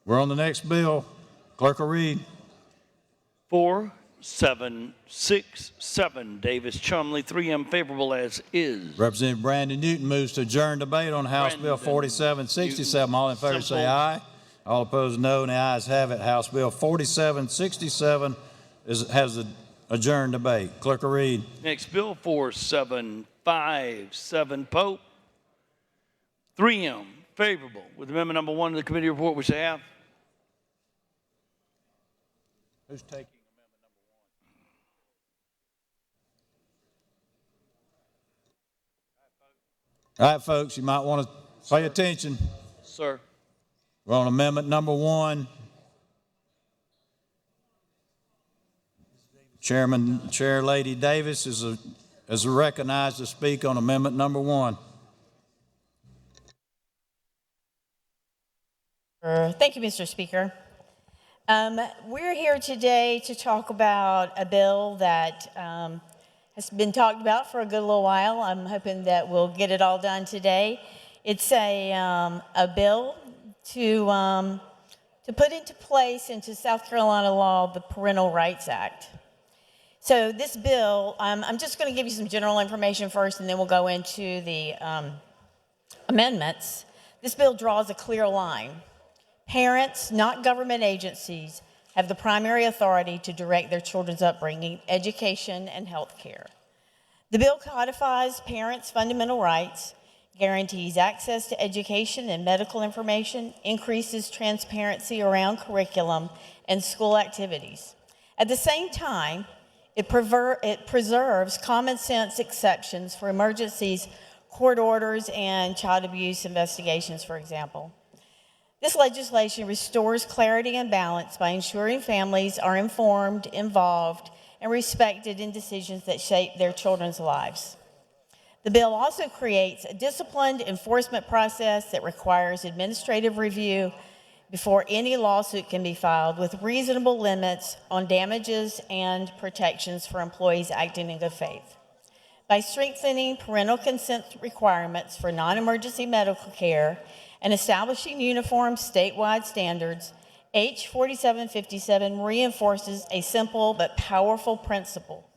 We're on the next bill. Clerk will read. 4767, Davis Chumley, 3M favorable as is. Representative Brandon Newton moves to adjourn debate on House Bill 4767. All in favor say aye. All opposed no, and the ayes have it. House Bill 4767 has adjourned debate. Clerk will read. Next bill, 4757, Pope, 3M favorable. With amendment number 1 of the committee report, we say have. Who's taking amendment number 1? All right, folks, you might want to pay attention. Sir. We're on amendment number 1. Chair Lady Davis is recognized to speak on amendment number 1. Thank you, Mr. Speaker. We're here today to talk about a bill that has been talked about for a good little while. I'm hoping that we'll get it all done today. It's a bill to put into place into South Carolina law the Parental Rights Act. So this bill, I'm just going to give you some general information first, and then we'll go into the amendments. This bill draws a clear line. Parents, not government agencies, have the primary authority to direct their children's upbringing, education, and health care. The bill codifies parents' fundamental rights, guarantees access to education and medical information, increases transparency around curriculum and school activities. At the same time, it preserves common sense exceptions for emergencies, court orders, and child abuse investigations, for example. This legislation restores clarity and balance by ensuring families are informed, involved, and respected in decisions that shape their children's lives. The bill also creates a disciplined enforcement process that requires administrative review before any lawsuit can be filed, with reasonable limits on damages and protections for employees acting in good faith. By strengthening parental consent requirements for non-emergency medical care and establishing uniform statewide standards, H 4757 reinforces a simple but powerful principle.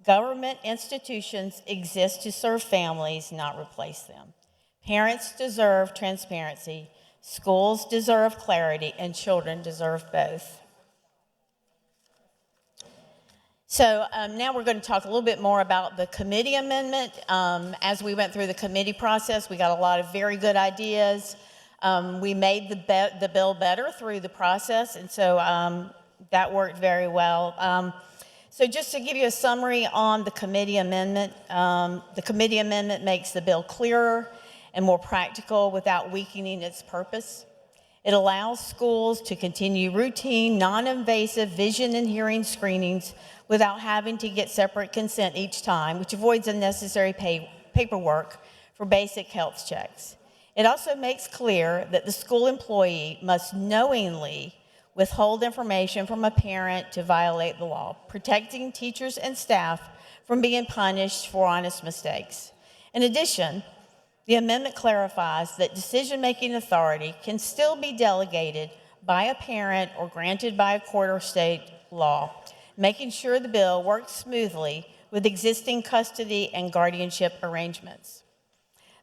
Government institutions exist to serve families, not replace them. Parents deserve transparency, schools deserve clarity, and children deserve both. So now we're going to talk a little bit more about the committee amendment. As we went through the committee process, we got a lot of very good ideas. We made the bill better through the process, and so that worked very well. So just to give you a summary on the committee amendment makes the bill clearer and more practical without weakening its purpose. It allows schools to continue routine, non-invasive vision and hearing screenings without having to get separate consent each time, which avoids unnecessary paperwork for basic health checks. It also makes clear that the school employee must knowingly withhold information from a parent to violate the law, protecting teachers and staff from being punished for honest mistakes. In addition, the amendment clarifies that decision-making authority can still be delegated by a parent or granted by a court or state law, making sure the bill works smoothly with existing custody and guardianship arrangements.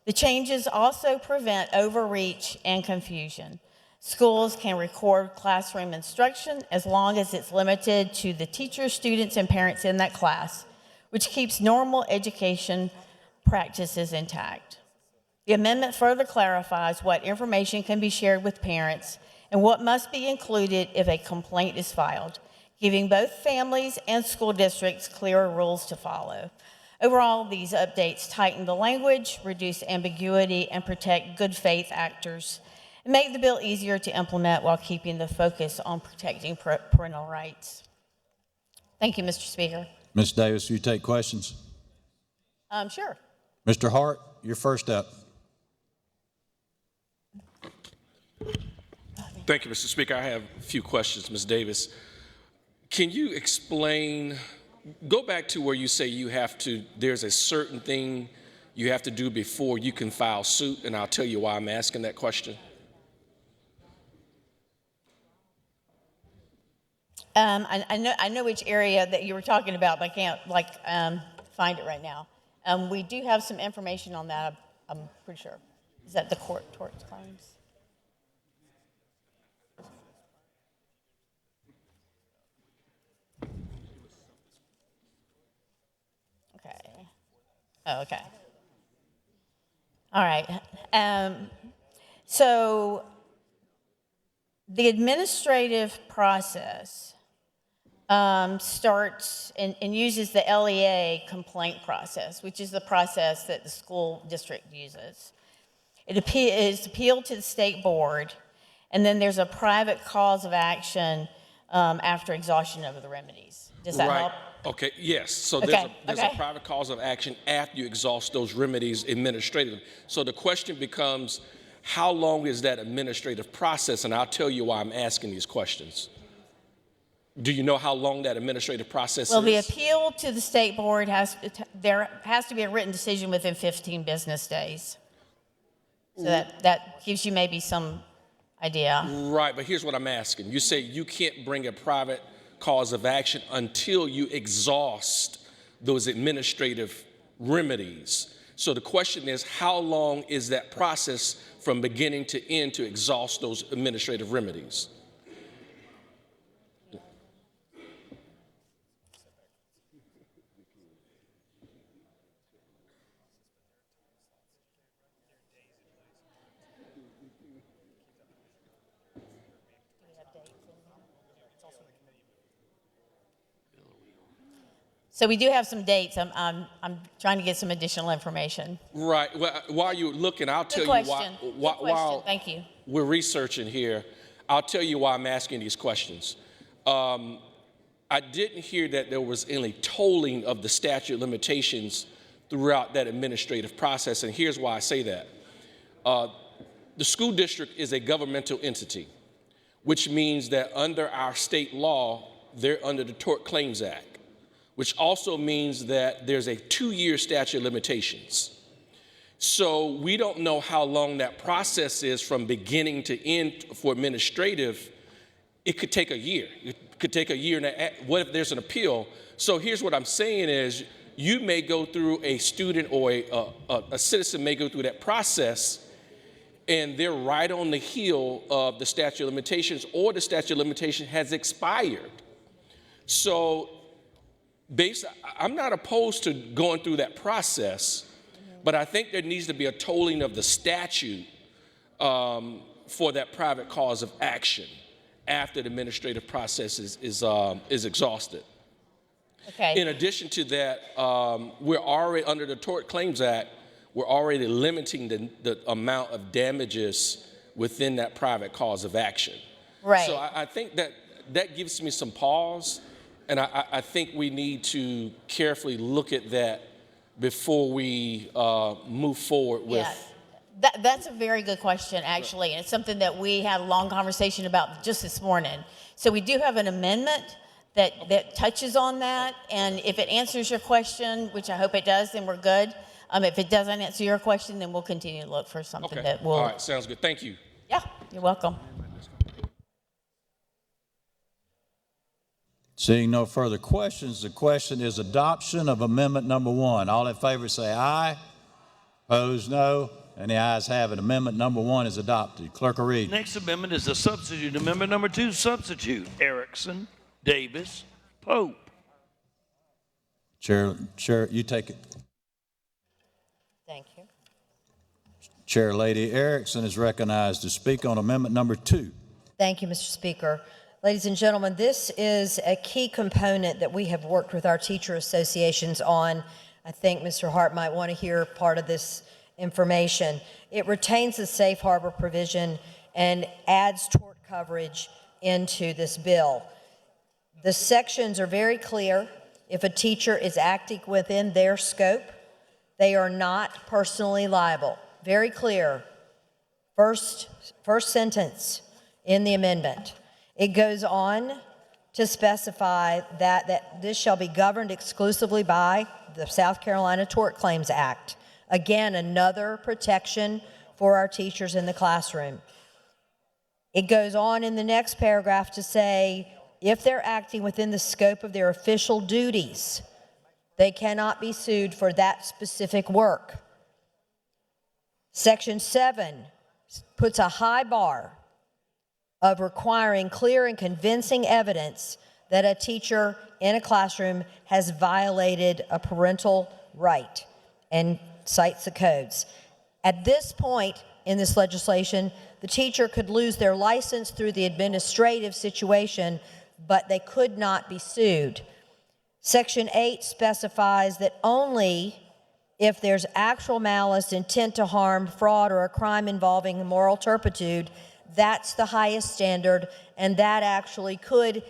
The changes also prevent overreach and confusion. Schools can record classroom instruction as long as it's limited to the teachers, students, and parents in that class, which keeps normal education practices intact. The amendment further clarifies what information can be shared with parents and what must be included if a complaint is filed, giving both families and school districts clearer rules to follow. Overall, these updates tighten the language, reduce ambiguity, and protect good faith actors, and make the bill easier to implement while keeping the focus on protecting parental rights. Thank you, Mr. Speaker. Ms. Davis, will you take questions? Sure. Mr. Hart, you're first up. Thank you, Mr. Speaker. I have a few questions, Ms. Davis. Can you explain, go back to where you say there's a certain thing you have to do before you can file suit, and I'll tell you why I'm asking that question. I know which area that you were talking about, but I can't find it right now. We do have some information on that. I'm pretty sure. Is that the tort claims? Okay. Oh, okay. All right. So the administrative process starts and uses the LEA complaint process, which is the process that the school district uses. It is appealed to the state board, and then there's a private cause of action after exhaustion of the remedies. Does that help? Okay, yes. So Okay, there's a private cause of action after you exhaust those remedies administratively. So the question becomes, how long is that administrative process? And I'll tell you why I'm asking these questions. Do you know how long that administrative process is? Well, the appeal to the state board there has to be a written decision within 15 business days. So that gives you maybe some idea. Right, but here's what I'm asking. You say you can't bring a private cause of action until you exhaust those administrative remedies. So the question is, how long is that process from beginning to end to exhaust those administrative remedies? So we do have some dates. I'm trying to get some additional information. Right. Well, while you're looking, I'll tell Good you question. while Thank you. We're researching here, I'll tell you why I'm asking these questions. I didn't hear that there was any tolling of the statute of limitations throughout that administrative process, and here's why I say that. The school district is a governmental entity, which means that under our state law, they're under the Tort Claims Act, which also means that there's a 2-year statute of limitations. So we don't know how long that process is from beginning to end for administrative. It could take a year. It could take a year and a half. What if there's an appeal? So here's what I'm saying is, you may go through, a student or a citizen may go through that process, and they're right on the heel of the statute of limitations, or the statute of limitations has expired. So I'm not opposed to going through that process, but I think there needs to be a tolling of the statute for that private cause of action after the administrative process is exhausted. Okay. In addition to that, we're already under the Tort Claims Act. We're already limiting the amount of damages within that private cause of action. Right. So I think that gives me some pause. And I think we need to carefully look at that before we move forward with. Yeah, that's a very good question, actually. And it's something that we had a long conversation about just this morning. So we do have an amendment that touches on that. And if it answers your question, which I hope it does, then we're good. If it doesn't answer your question, then we'll continue to look for something that will. All right, sounds good. Thank you. Yeah, you're welcome. Seeing no further questions, the question is adoption of amendment number 1. All in favor say aye. Opposed, no. And the ayes have it. Amendment number 1 is adopted. Clerk will read. Next amendment is a substitute. Amendment number 2, substitute. Erickson, Davis, Pope. Chair, you take it. Thank you. Chair Lady Erickson is recognized to speak on amendment number 2. Thank you, Mr. Speaker. Ladies and gentlemen, this is a key component that we have worked with our teacher associations on. I think Mr. Hart might want to hear part of this information. It retains the safe harbor provision and adds tort coverage into this bill. The sections are very clear. If a teacher is acting within their scope, they are not personally liable. Very clear. First sentence in the amendment. It goes on to specify that this shall be governed exclusively by the South Carolina Tort Claims Act. Again, another protection for our teachers in the classroom. It goes on in the next paragraph to say if they're acting within the scope of their official duties, they cannot be sued for that specific work. Section 7 puts a high bar of requiring clear and convincing evidence that a teacher in a classroom has violated a parental right and cites the codes. At this point in this legislation, the teacher could lose their license through the administrative situation, but they could not be sued. Section 8 specifies that only if there's actual malice, intent to harm, fraud, or a crime involving moral turpitude, that's the highest standard, and that actually could,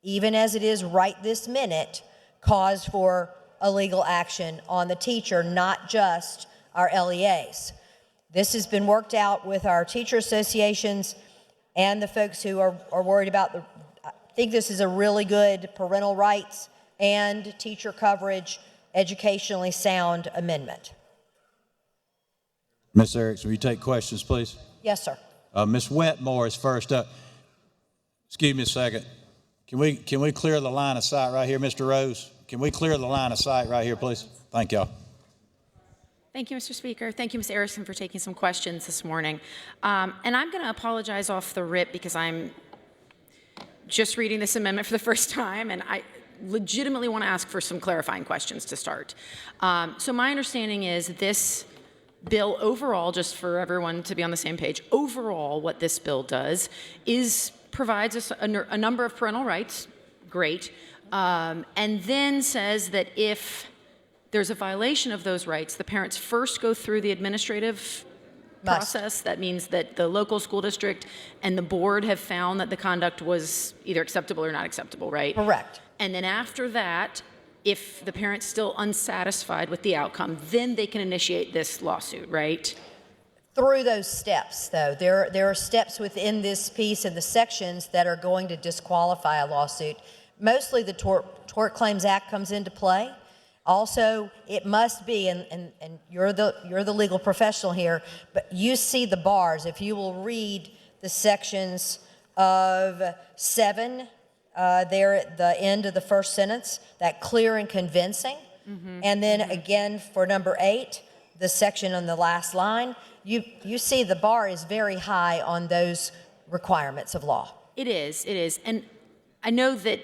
even as it is right this minute, cause for a legal action on the teacher, not just our LEAs. This has been worked out with our teacher associations and the folks who are worried about I think this is a really good parental rights and teacher coverage, educationally sound amendment. Ms. Erickson, will you take questions, please? Yes, sir. Ms. Wetmore is first up. Excuse me a second. Can we clear the line of sight right here, Mr. Rose? Can we clear the line of sight right here, please? Thank y'all. Thank you, Mr. Speaker. Thank you, Ms. Erickson, for taking some questions this morning. And I'm going to apologize off the rip because I'm just reading this amendment for the first time, and I legitimately want to ask for some clarifying questions to start. So my understanding is this bill overall, just for everyone to be on the same page, overall what this bill does is provides us a number of parental rights, great, and then says that if there's a violation of those rights, the parents first go through the administrative process. That means that the local school district and the board have found that the conduct was either acceptable or not acceptable, right? Correct. And then after that, if the parent's still unsatisfied with the outcome, then they can initiate this lawsuit, right? Through those steps, though, there are steps within this piece and the sections that are going to disqualify a lawsuit. Mostly the Tort Claims Act comes into play. Also, it must be, and you're the legal professional here, but you see the bars. If you will read the sections of 7 there at the end of the first sentence, that clear and convincing, and then again for number 8, the section on the last line, you see the bar is very high on those requirements of law. It is, and I know that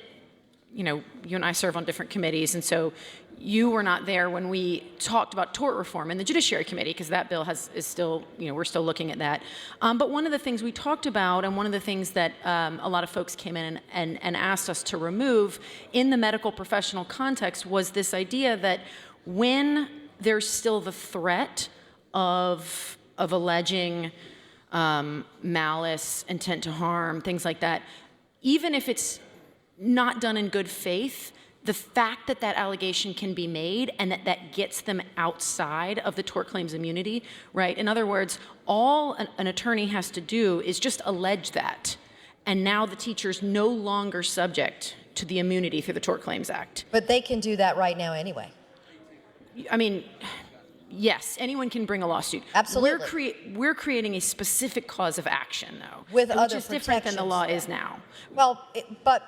you and I serve on different committees, and so you were not there when we talked about tort reform in the Judiciary Committee, because that bill is still, we're still looking at that. But one of the things we talked about, and one of the things that a lot of folks came in and asked us to remove in the medical professional context was this idea that when there's still the threat of alleging malice, intent to harm, things like that, even if it's not done in good faith, the fact that that allegation can be made and that gets them outside of the tort claims immunity, right? In other words, all an attorney has to do is just allege that. And now the teacher's no longer subject to the immunity through the Tort Claims Act. But they can do that right now anyway. I mean, yes, anyone can bring a lawsuit. Absolutely. We're creating a specific cause of action, though, With which other is different than the law is now. Well, but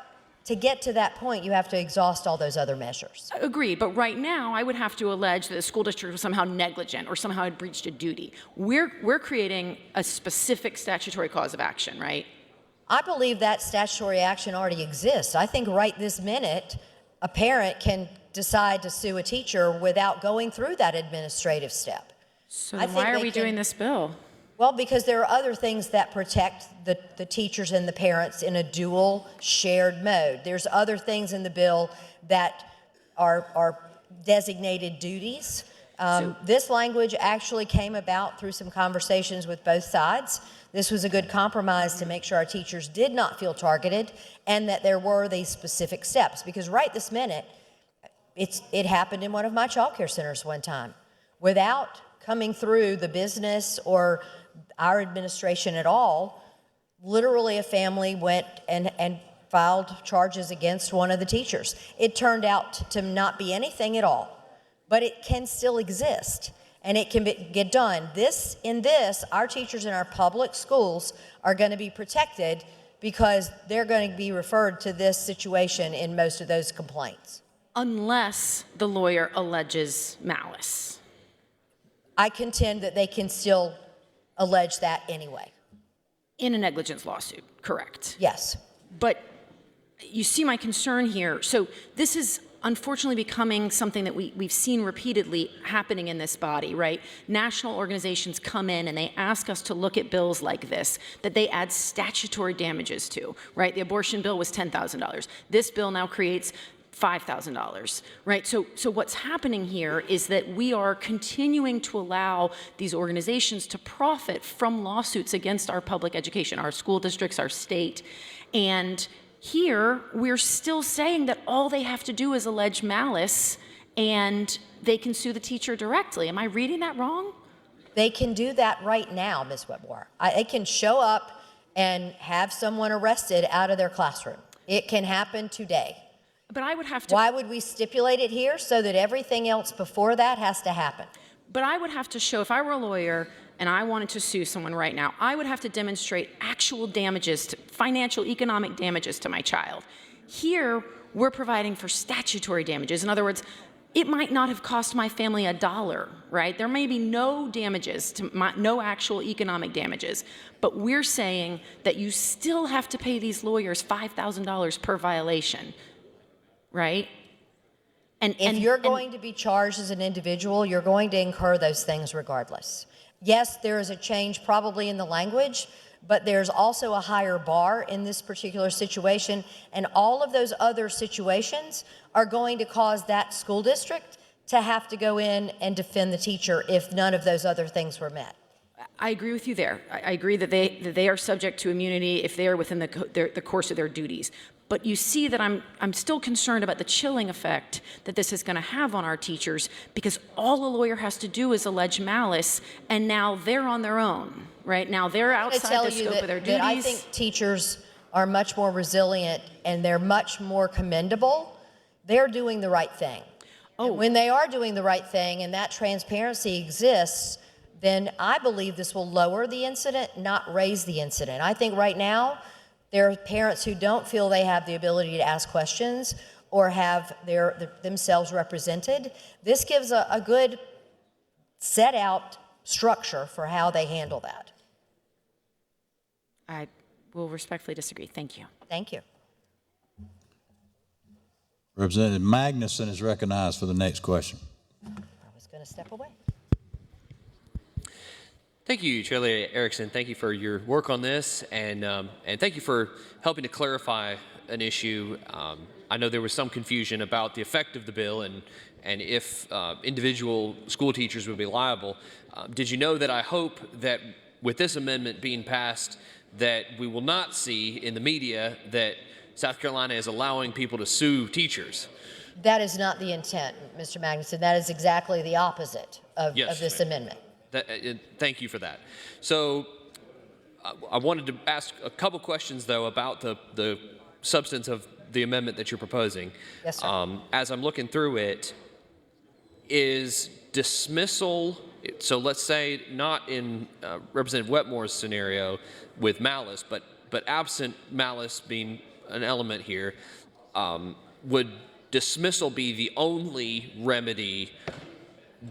to get to that point, you have to exhaust all those other measures. Agreed, but right now, I would have to allege that the school district was somehow negligent or somehow had breached a duty. We're creating a specific statutory cause of action, right? I believe that statutory action already exists. I think right this minute, a parent can decide to sue a teacher without going through that administrative step. So then why are we doing this bill? Well, because there are other things that protect the teachers and the parents in a dual shared mode. There's other things in the bill that are designated duties. This language actually came about through some conversations with both sides. This was a good compromise to make sure our teachers did not feel targeted and that there were these specific steps. Because right this minute, it happened in one of my child care centers one time. Without coming through the business or our administration at all, literally a family went and filed charges against one of the teachers. It turned out to not be anything at all, but it can still exist and it can get done. In this, our teachers in our public schools are going to be protected because they're going to be referred to this situation in most of those complaints. Unless the lawyer alleges malice. I contend that they can still allege that anyway. In a negligence lawsuit, correct. Yes. But you see my concern here. So this is unfortunately becoming something that we've seen repeatedly happening in this body, right? National organizations come in and they ask us to look at bills like this, that they add statutory damages to, right? The abortion bill was $10,000. This bill now creates $5,000, right? So what's happening here is that we are continuing to allow these organizations to profit from lawsuits against our public education, our school districts, our state. And here, we're still saying that all they have to do is allege malice and they can sue the teacher directly. Am I reading that wrong? They can do that right now, Ms. Wetmore. They can show up and have someone arrested out of their classroom. It can happen today. But I would have to... Why would we stipulate it here? So that everything else before that has to happen. But I would have to show, if I were a lawyer and I wanted to sue someone right now, I would have to demonstrate actual damages, financial, economic damages to my child. Here, we're providing for statutory damages. In other words, it might not have cost my family $1, right? There may be no damages, no actual economic damages, but we're saying that you still have to pay these lawyers $5,000 per violation, right? And if you're going to be charged as an individual, you're going to incur those things regardless. Yes, there is a change probably in the language, but there's also a higher bar in this particular situation, and all of those other situations are going to cause that school district to have to go in and defend the teacher if none of those other things were met. I agree with you there. I agree that they are subject to immunity if they are within the course of their duties. But you see that I'm still concerned about the chilling effect that this is going to have on our teachers, because all a lawyer has to do is allege malice, and now they're on their own, right? Now they're outside the scope of their duties. I think teachers are much more resilient and they're much more commendable. They're doing the right thing. Oh. And when they are doing the right thing and that transparency exists, then I believe this will lower the incident, not raise the incident. I think right now, there are parents who don't feel they have the ability to ask questions or have themselves represented. This gives a good set out structure for how they handle that. I will respectfully disagree. Thank you. Thank you. Representative Magnuson is recognized for the next question. I was going to step away. Thank you, Chair Lady Erickson. Thank you for your work on this, and thank you for helping to clarify an issue. I know there was some confusion about the effect of the bill and if individual school teachers would be liable. Did you know that I hope that with this amendment being passed, that we will not see in the media that South Carolina is allowing people to sue teachers? That is not the intent, Mr. Magnuson. That is exactly the opposite of this amendment. Thank you for that. So I wanted to ask a couple questions, though, about the substance of the amendment that you're proposing. Yes, sir. As I'm looking through it, is dismissal, so let's say not in Representative Wetmore's scenario with malice, but absent malice being an element here, would dismissal be the only remedy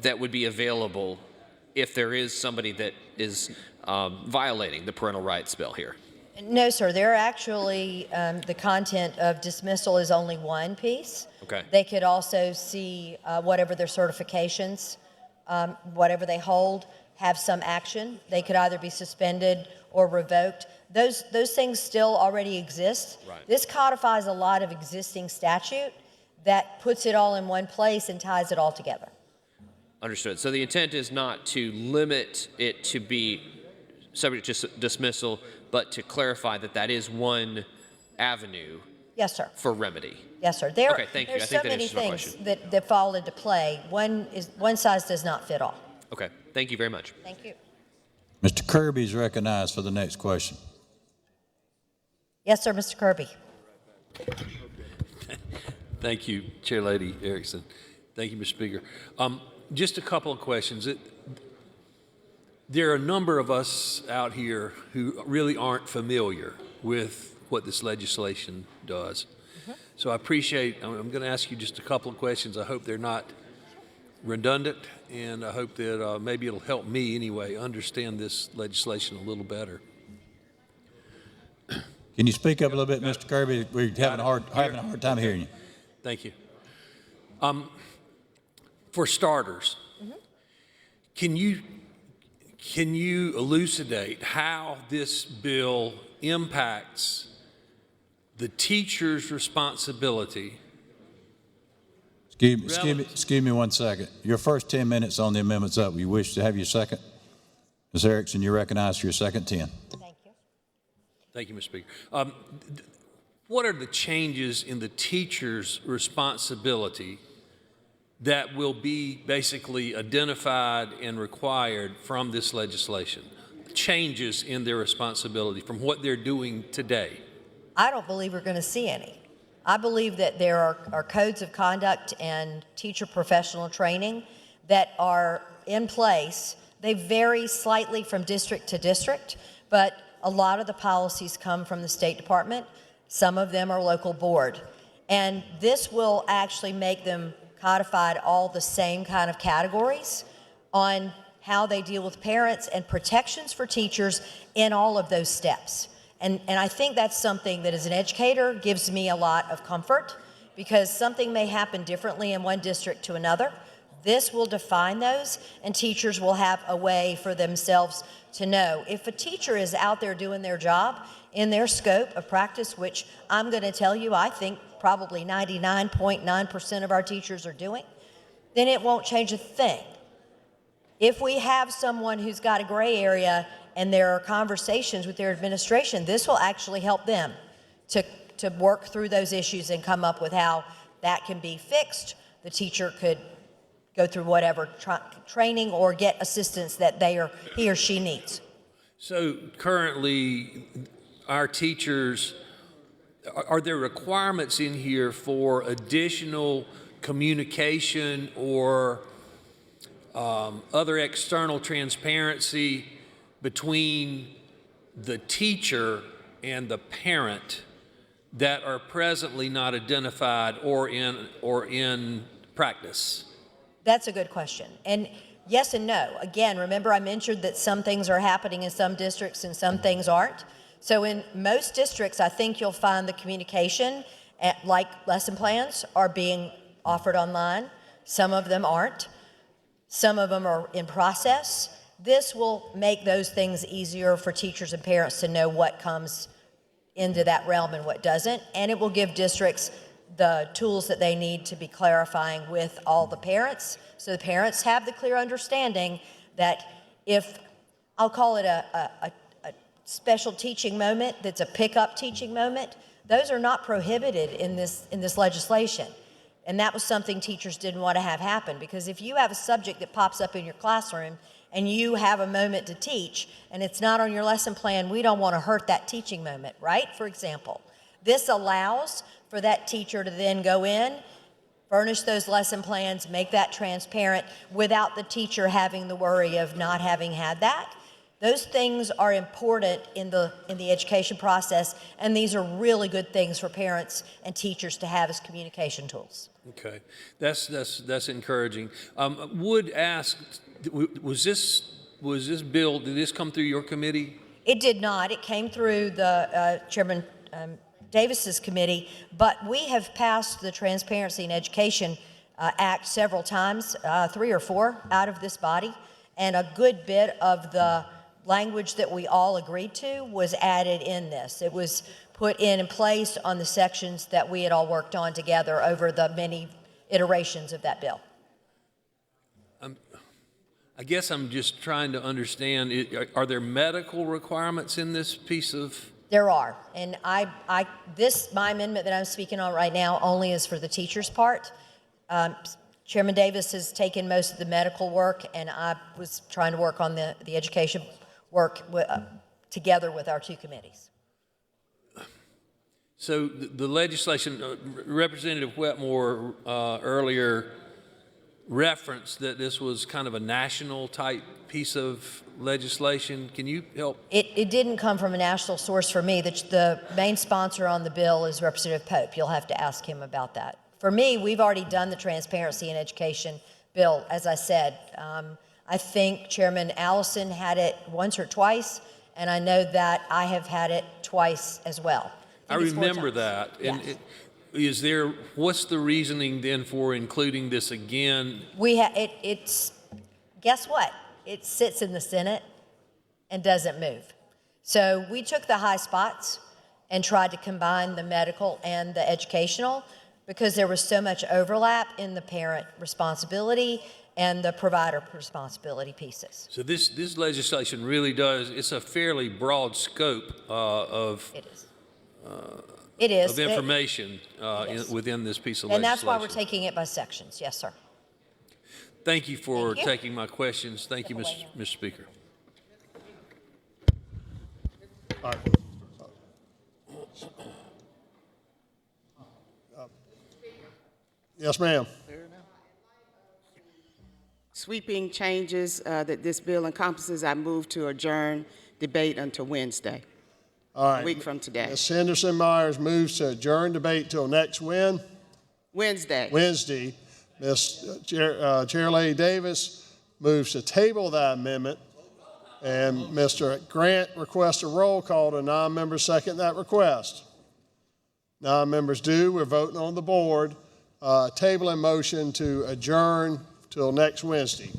that would be available if there is somebody that is violating the parental rights bill here? No, sir. They're actually, the content of dismissal is only one piece. Okay. They could also see whatever their certifications, whatever they hold, have some action. They could either be suspended or revoked. Those things still already exist. Right. This codifies a lot of existing statute that puts it all in one place and ties it all together. Understood. So the intent is not to limit it to be subject to dismissal, but to clarify that that is one avenue. Yes, sir. For remedy. Yes, sir. Okay, thank you. I There's think so that many answers my things question. that fall into play. One size does not fit all. Okay, thank you very much. Thank you. Mr. Kirby is recognized for the next question. Yes, sir, Mr. Kirby. Thank you, Chair Lady Erickson. Thank you, Mr. Speaker. Just a couple of questions. There are a number of us out here who really aren't familiar with what this legislation does. So I appreciate, I'm going to ask you just a couple of questions. I hope they're not redundant, and I hope that maybe it'll help me anyway understand this legislation a little better. Can you speak up a little bit, Mr. Kirby? We're having a hard time hearing you. Thank you. For starters, can you elucidate how this bill impacts the teacher's responsibility? Excuse me 1 second. Your first 10 minutes on the amendment's up. You wish to have your second? Ms. Erickson, you're recognized for your second 10. Thank you. Thank you, Mr. Speaker. What are the changes in the teacher's responsibility that will be basically identified and required from this legislation? Changes in their responsibility from what they're doing today? I don't believe we're going to see any. I believe that there are codes of conduct and teacher professional training that are in place. They vary slightly from district to district, but a lot of the policies come from the State Department. Some of them are local board. And this will actually make them codified all the same kind of categories on how they deal with parents and protections for teachers in all of those steps. And I think that's something that as an educator gives me a lot of comfort, because something may happen differently in one district to another. This will define those, and teachers will have a way for themselves to know. If a teacher is out there doing their job in their scope of practice, which I'm going to tell you, I think probably 99.9% of our teachers are doing, then it won't change a thing. If we have someone who's got a gray area and there are conversations with their administration, this will actually help them to work through those issues and come up with how that can be fixed. The teacher could go through whatever training or get assistance that he or she needs. So currently, our teachers, are there requirements in here for additional communication or other external transparency between the teacher and the parent that are presently not identified or in practice? That's a good question. And yes and no. Again, remember I mentioned that some things are happening in some districts and some things aren't. So in most districts, I think you'll find the communication, like lesson plans, are being offered online. Some of them aren't. Some of them are in process. This will make those things easier for teachers and parents to know what comes into that realm and what doesn't. And it will give districts the tools that they need to be clarifying with all the parents, so the parents have the clear understanding that if, I'll call it a special teaching moment that's a pickup teaching moment, those are not prohibited in this legislation. And that was something teachers didn't want to have happen, because if you have a subject that pops up in your classroom and you have a moment to teach and it's not on your lesson plan, we don't want to hurt that teaching moment, right? For example, this allows for that teacher to then go in, furnish those lesson plans, make that transparent without the teacher having the worry of not having had that. Those things are important in the education process, and these are really good things for parents and teachers to have as communication tools. Okay, that's encouraging. Would ask, was this bill, did this come through your committee? It did not. It came through the Chairman Davis's committee, but we have passed the Transparency in Education Act several times, 3 or 4 out of this body, and a good bit of the language that we all agreed to was added in this. It was put in place on the sections that we had all worked on together over the many iterations of that bill. I guess I'm just trying to understand, are there medical requirements in this piece of? There are, and my amendment that I'm speaking on right now only is for the teacher's part. Chairman Davis has taken most of the medical work, and I was trying to work on the education work together with our 2 committees. So the legislation, Representative Wetmore earlier referenced that this was kind of a national type piece of legislation. Can you help? It didn't come from a national source for me. The main sponsor on the bill is Representative Pope. You'll have to ask him about that. For me, we've already done the transparency in education bill, as I said. I think Chairman Allison had it once or twice, and I know that I have had it twice as well. I think it's 4 remember times. that. Yes. And what's the reasoning then for including this again? It's, guess what? It sits in the Senate and doesn't move. So we took the high spots and tried to combine the medical and the educational because there was so much overlap in the parent responsibility and the provider responsibility pieces. So this legislation really does, it's a fairly broad scope of It is. It is. of information is. within this piece of And legislation. that's why we're taking it by sections. Yes, sir. Thank you for Thank you. taking my questions. Thank you, Mr. Speaker. All right. Yes, ma'am. Sweeping changes that this bill encompasses, I move to adjourn debate until Wednesday, All right. a week from today. Ms. Henderson Myers moves to adjourn debate till next when? Wednesday. Wednesday. Chair Lady Davis moves to table that amendment, and Mr. Grant requests a roll call to non-members second that request. Non-members do. We're voting on the board. Tabling motion to adjourn till next Wednesday.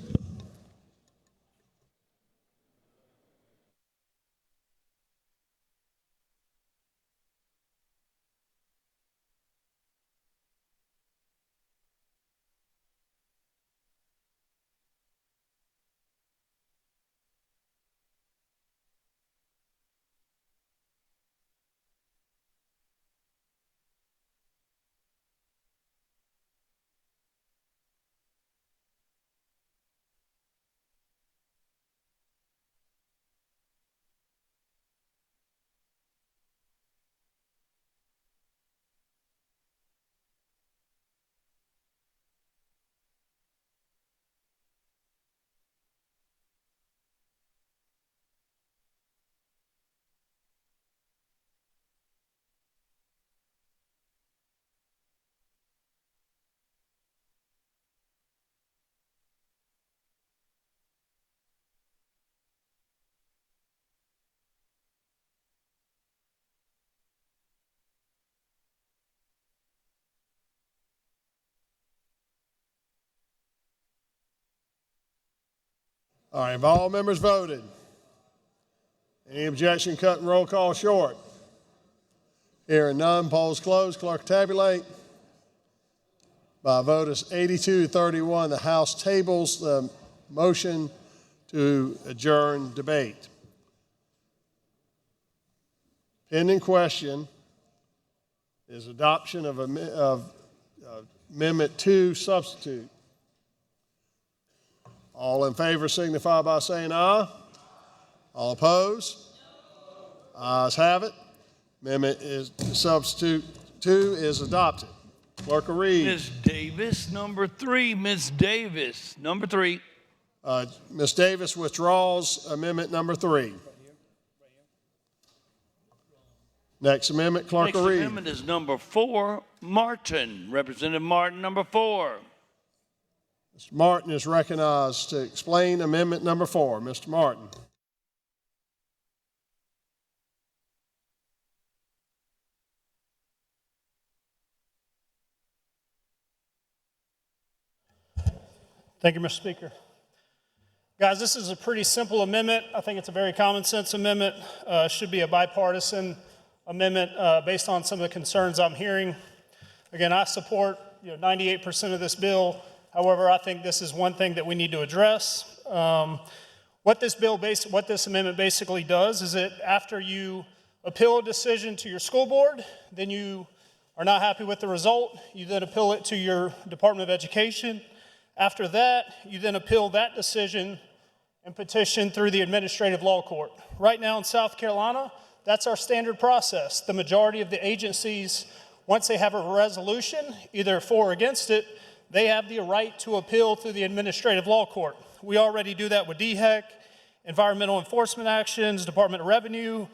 All right, have all members voted? Any objection, cutting roll call short? Hearing none, polls closed. Clerk tabulate. By a vote of 82-31, the House tables the motion to adjourn debate. Pending question is adoption of Amendment 2 substitute. All in favor signify by saying aye. All opposed? Ayes have it. Amendment is substitute 2 is adopted. Clerk will read. Ms. Davis, number 3. Ms. Davis, number 3. Ms. Davis withdraws amendment number 3. Next amendment, clerk Next will read. amendment is number 4. Martin, Representative Martin, number 4. Mr. Martin is recognized to explain amendment number 4. Mr. Martin. Thank you, Mr. Speaker. Guys, this is a pretty simple amendment. I think it's a very common sense amendment. Should be a bipartisan amendment based on some of the concerns I'm hearing. Again, I support 98% of this bill. However, I think this is one thing that we need to address. What this amendment basically does is that after you appeal a decision to your school board, then you are not happy with the result, you then appeal it to your Department of Education. After that, you then appeal that decision and petition through the administrative law court. Right now in South Carolina, that's our standard process. The majority of the agencies, once they have a resolution, either for or against it, they have the right to appeal through the administrative law court. We already do that with DHEC, environmental enforcement actions, Department of Revenue,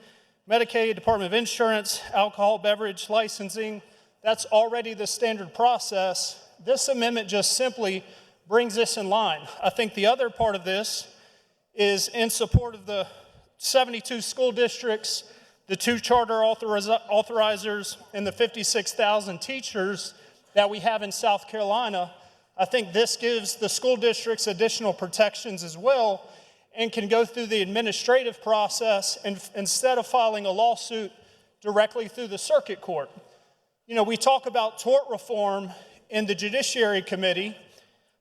Medicaid, Department of Insurance, alcohol beverage licensing. That's already the standard process. This amendment just simply brings this in line. I think the other part of this is in support of the 72 school districts, the 2 charter authorizers, and the 56,000 teachers that we have in South Carolina. I think this gives the school districts additional protections as well and can go through the administrative process and instead of filing a lawsuit directly through the circuit court. You know, we talk about tort reform in the Judiciary Committee.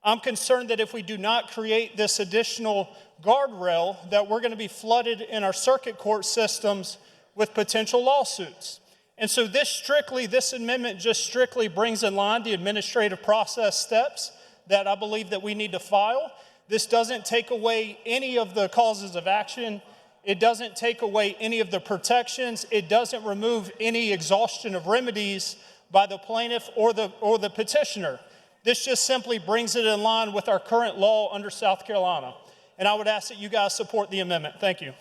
I'm concerned that if we do not create this additional guardrail, that we're going to be flooded in our circuit court systems with potential lawsuits. And so this amendment just strictly brings in line the administrative process steps that I believe that we need to file. This doesn't take away any of the causes of action. It doesn't take away any of the protections. It doesn't remove any exhaustion of remedies by the plaintiff or the petitioner. This just simply brings it in line with our current law under South Carolina. And I would ask that you guys support the amendment. Thank you.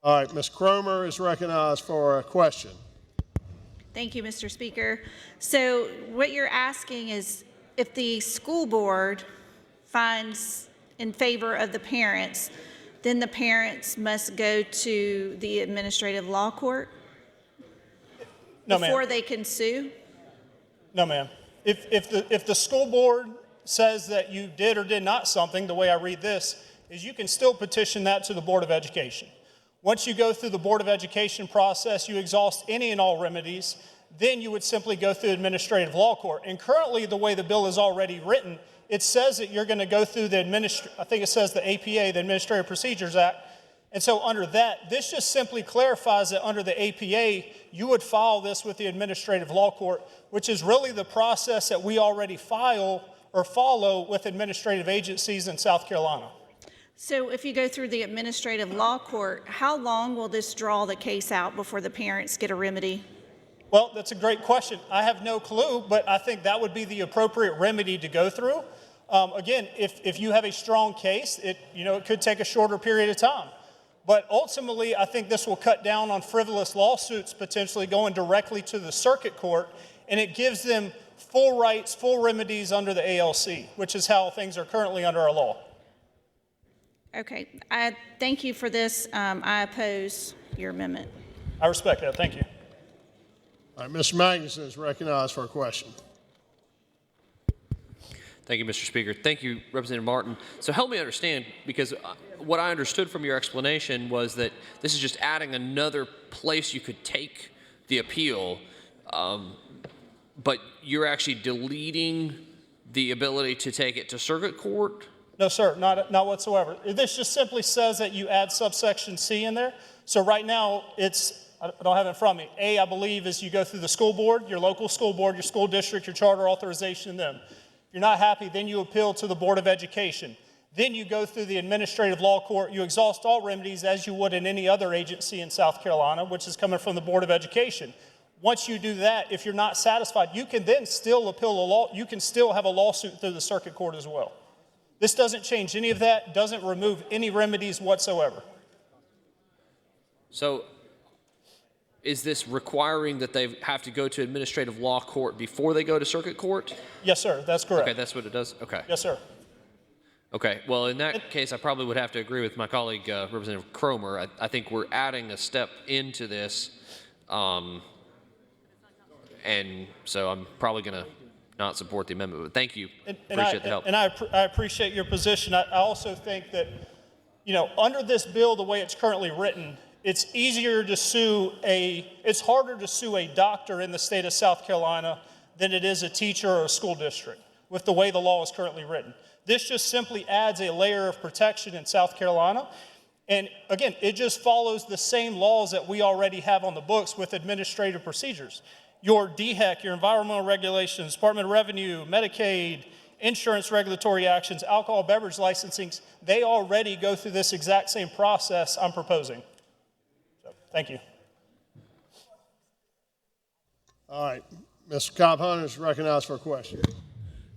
All right, Ms. Cromer is recognized for a question. Thank you, Mr. Speaker. So what you're asking is if the school board finds in favor of the parents, then the parents must go to the administrative law court before they can sue? No, ma'am. If the school board says that you did or did not something, the way I read this, is you can still petition that to the Board of Education. Once you go through the Board of Education process, you exhaust any and all remedies, then you would simply go through administrative law court. And currently, the way the bill is already written, it says that you're going to go through I think it says the APA, the Administrative Procedures Act. And so under that, this just simply clarifies that under the APA, you would file this with the administrative law court, which is really the process that we already file or follow with administrative agencies in South Carolina. So if you go through the administrative law court, how long will this draw the case out before the parents get a remedy? Well, that's a great question. I have no clue, but I think that would be the appropriate remedy to go through. Again, if you have a strong case, it could take a shorter period of time. But ultimately, I think this will cut down on frivolous lawsuits potentially going directly to the circuit court, and it gives them full rights, full remedies under the ALC, which is how things are currently under our law. Okay, I thank you for this. I oppose your amendment. I respect that. Thank you. All right, Mr. Magnuson is recognized for a question. Thank you, Mr. Speaker. Thank you, Representative Martin. So help me understand, because what I understood from your explanation was that this is just adding another place you could take the appeal, but you're actually deleting the ability to take it to circuit court? No, sir, not whatsoever. This just simply says that you add subsection C in there. So right now, I don't have it in front of me. A, I believe, is you go through the school board, your local school board, your school district, your charter authorization, and them. If you're not happy, then you appeal to the Board of Education. Then you go through the administrative law court. You exhaust all remedies as you would in any other agency in South Carolina, which is coming from the Board of Education. Once you do that, if you're not satisfied, you can then still appeal a law. You can still have a lawsuit through the circuit court as well. This doesn't change any of that, doesn't remove any remedies whatsoever. So is this requiring that they have to go to administrative law court before they go to circuit court? Yes, sir, that's correct. Okay, that's what it does? Okay. Yes, sir. Okay, well, in that case, I probably would have to agree with my colleague, Representative Cromer. I think we're adding a step into this, and so I'm probably going to not support the amendment, but thank you. Appreciate the help. And I appreciate your position. I also think that, under this bill, the way it's currently written, it's harder to sue a doctor in the state of South Carolina than it is a teacher or a school district with the way the law is currently written. This just simply adds a layer of protection in South Carolina. And again, it just follows the same laws that we already have on the books with administrative procedures. Your DHEC, your environmental regulations, Department of Revenue, Medicaid, insurance regulatory actions, alcohol beverage licensings, they already go through this exact same process I'm proposing. So, thank you. All right. Mr. Cobb Hunter is recognized for a question.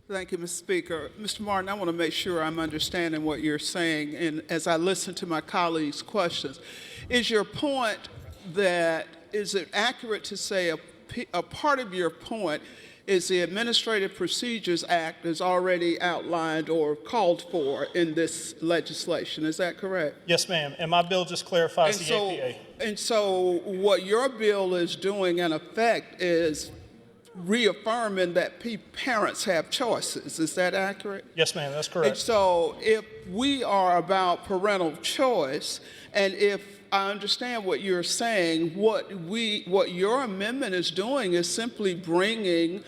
Thank you, Mr. Speaker. Mr. Martin, I want to make sure I'm understanding what you're saying, and as I listen to my colleagues' questions, is your point that, is it accurate to say a part of your point is the Administrative Procedures Act is already outlined or called for in this legislation? Is that correct? Yes, ma'am. And my bill just clarifies the APA. And so what your bill is doing in effect is reaffirming that parents have choices. Is that accurate? Yes, ma'am, that's correct. And so if we are about parental choice, and if I understand what you're saying, what your amendment is doing is simply bringing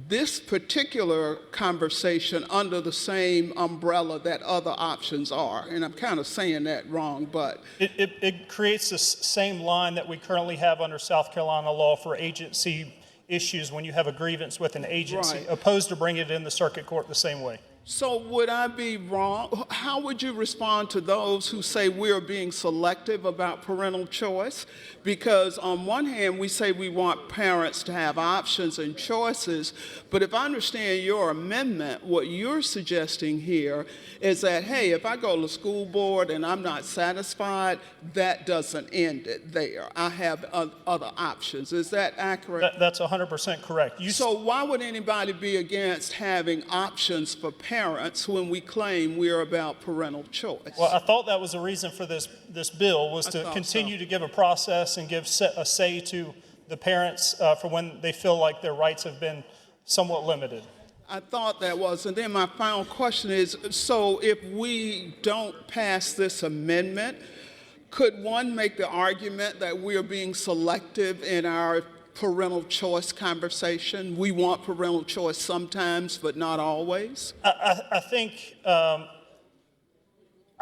this particular conversation under the same umbrella that other options are. And I'm kind of saying that wrong, but It creates the same line that we currently have under South Carolina law for agency issues when you have a grievance with an agency, Right. opposed to bringing it in the circuit court the same way. So would I be wrong? How would you respond to those who say we are being selective about parental choice? Because on one hand, we say we want parents to have options and choices, but if I understand your amendment, what you're suggesting here is that, hey, if I go to the school board and I'm not satisfied, that doesn't end it there. I have other options. Is that accurate? That's 100% correct. So why would anybody be against having options for parents when we claim we're about parental choice? Well, I thought that was the reason for this bill, was to continue to give a process and give a say to the parents for when they feel like their rights have been somewhat limited. I thought that was. And then my final question is, so if we don't pass this amendment, could one make the argument that we are being selective in our parental choice conversation? We want parental choice sometimes, but not always? I think, I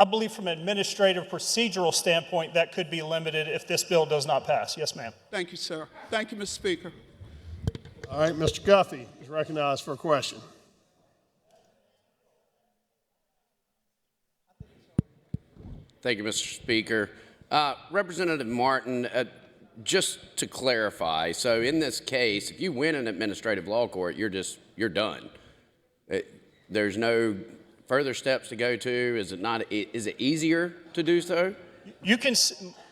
believe from an administrative procedural standpoint, that could be limited if this bill does not pass. Yes, ma'am. Thank you, sir. Thank you, Mr. Speaker. All right, Mr. Guffey is recognized for a question. Thank you, Mr. Speaker. Representative Martin, just to clarify, so in this case, if you win an administrative law court, you're done. There's no further steps to go to. Is it easier to do so?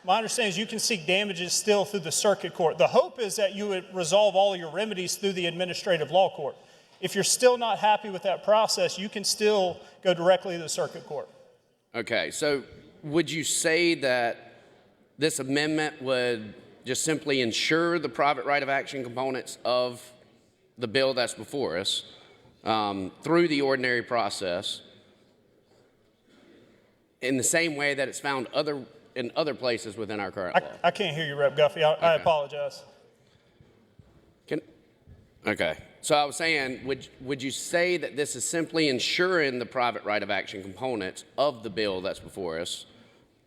My understanding is you can seek damages still through the circuit court. The hope is that you would resolve all of your remedies through the administrative law court. If you're still not happy with that process, you can still go directly to the circuit court. Okay, so would you say that this amendment would just simply ensure the private right of action components of the bill that's before us through the ordinary process in the same way that it's found in other places within our current law? I can't hear you, Rep. Guffey. I apologize. Okay. So I was saying, would you say that this is simply ensuring the private right of action components of the bill that's before us,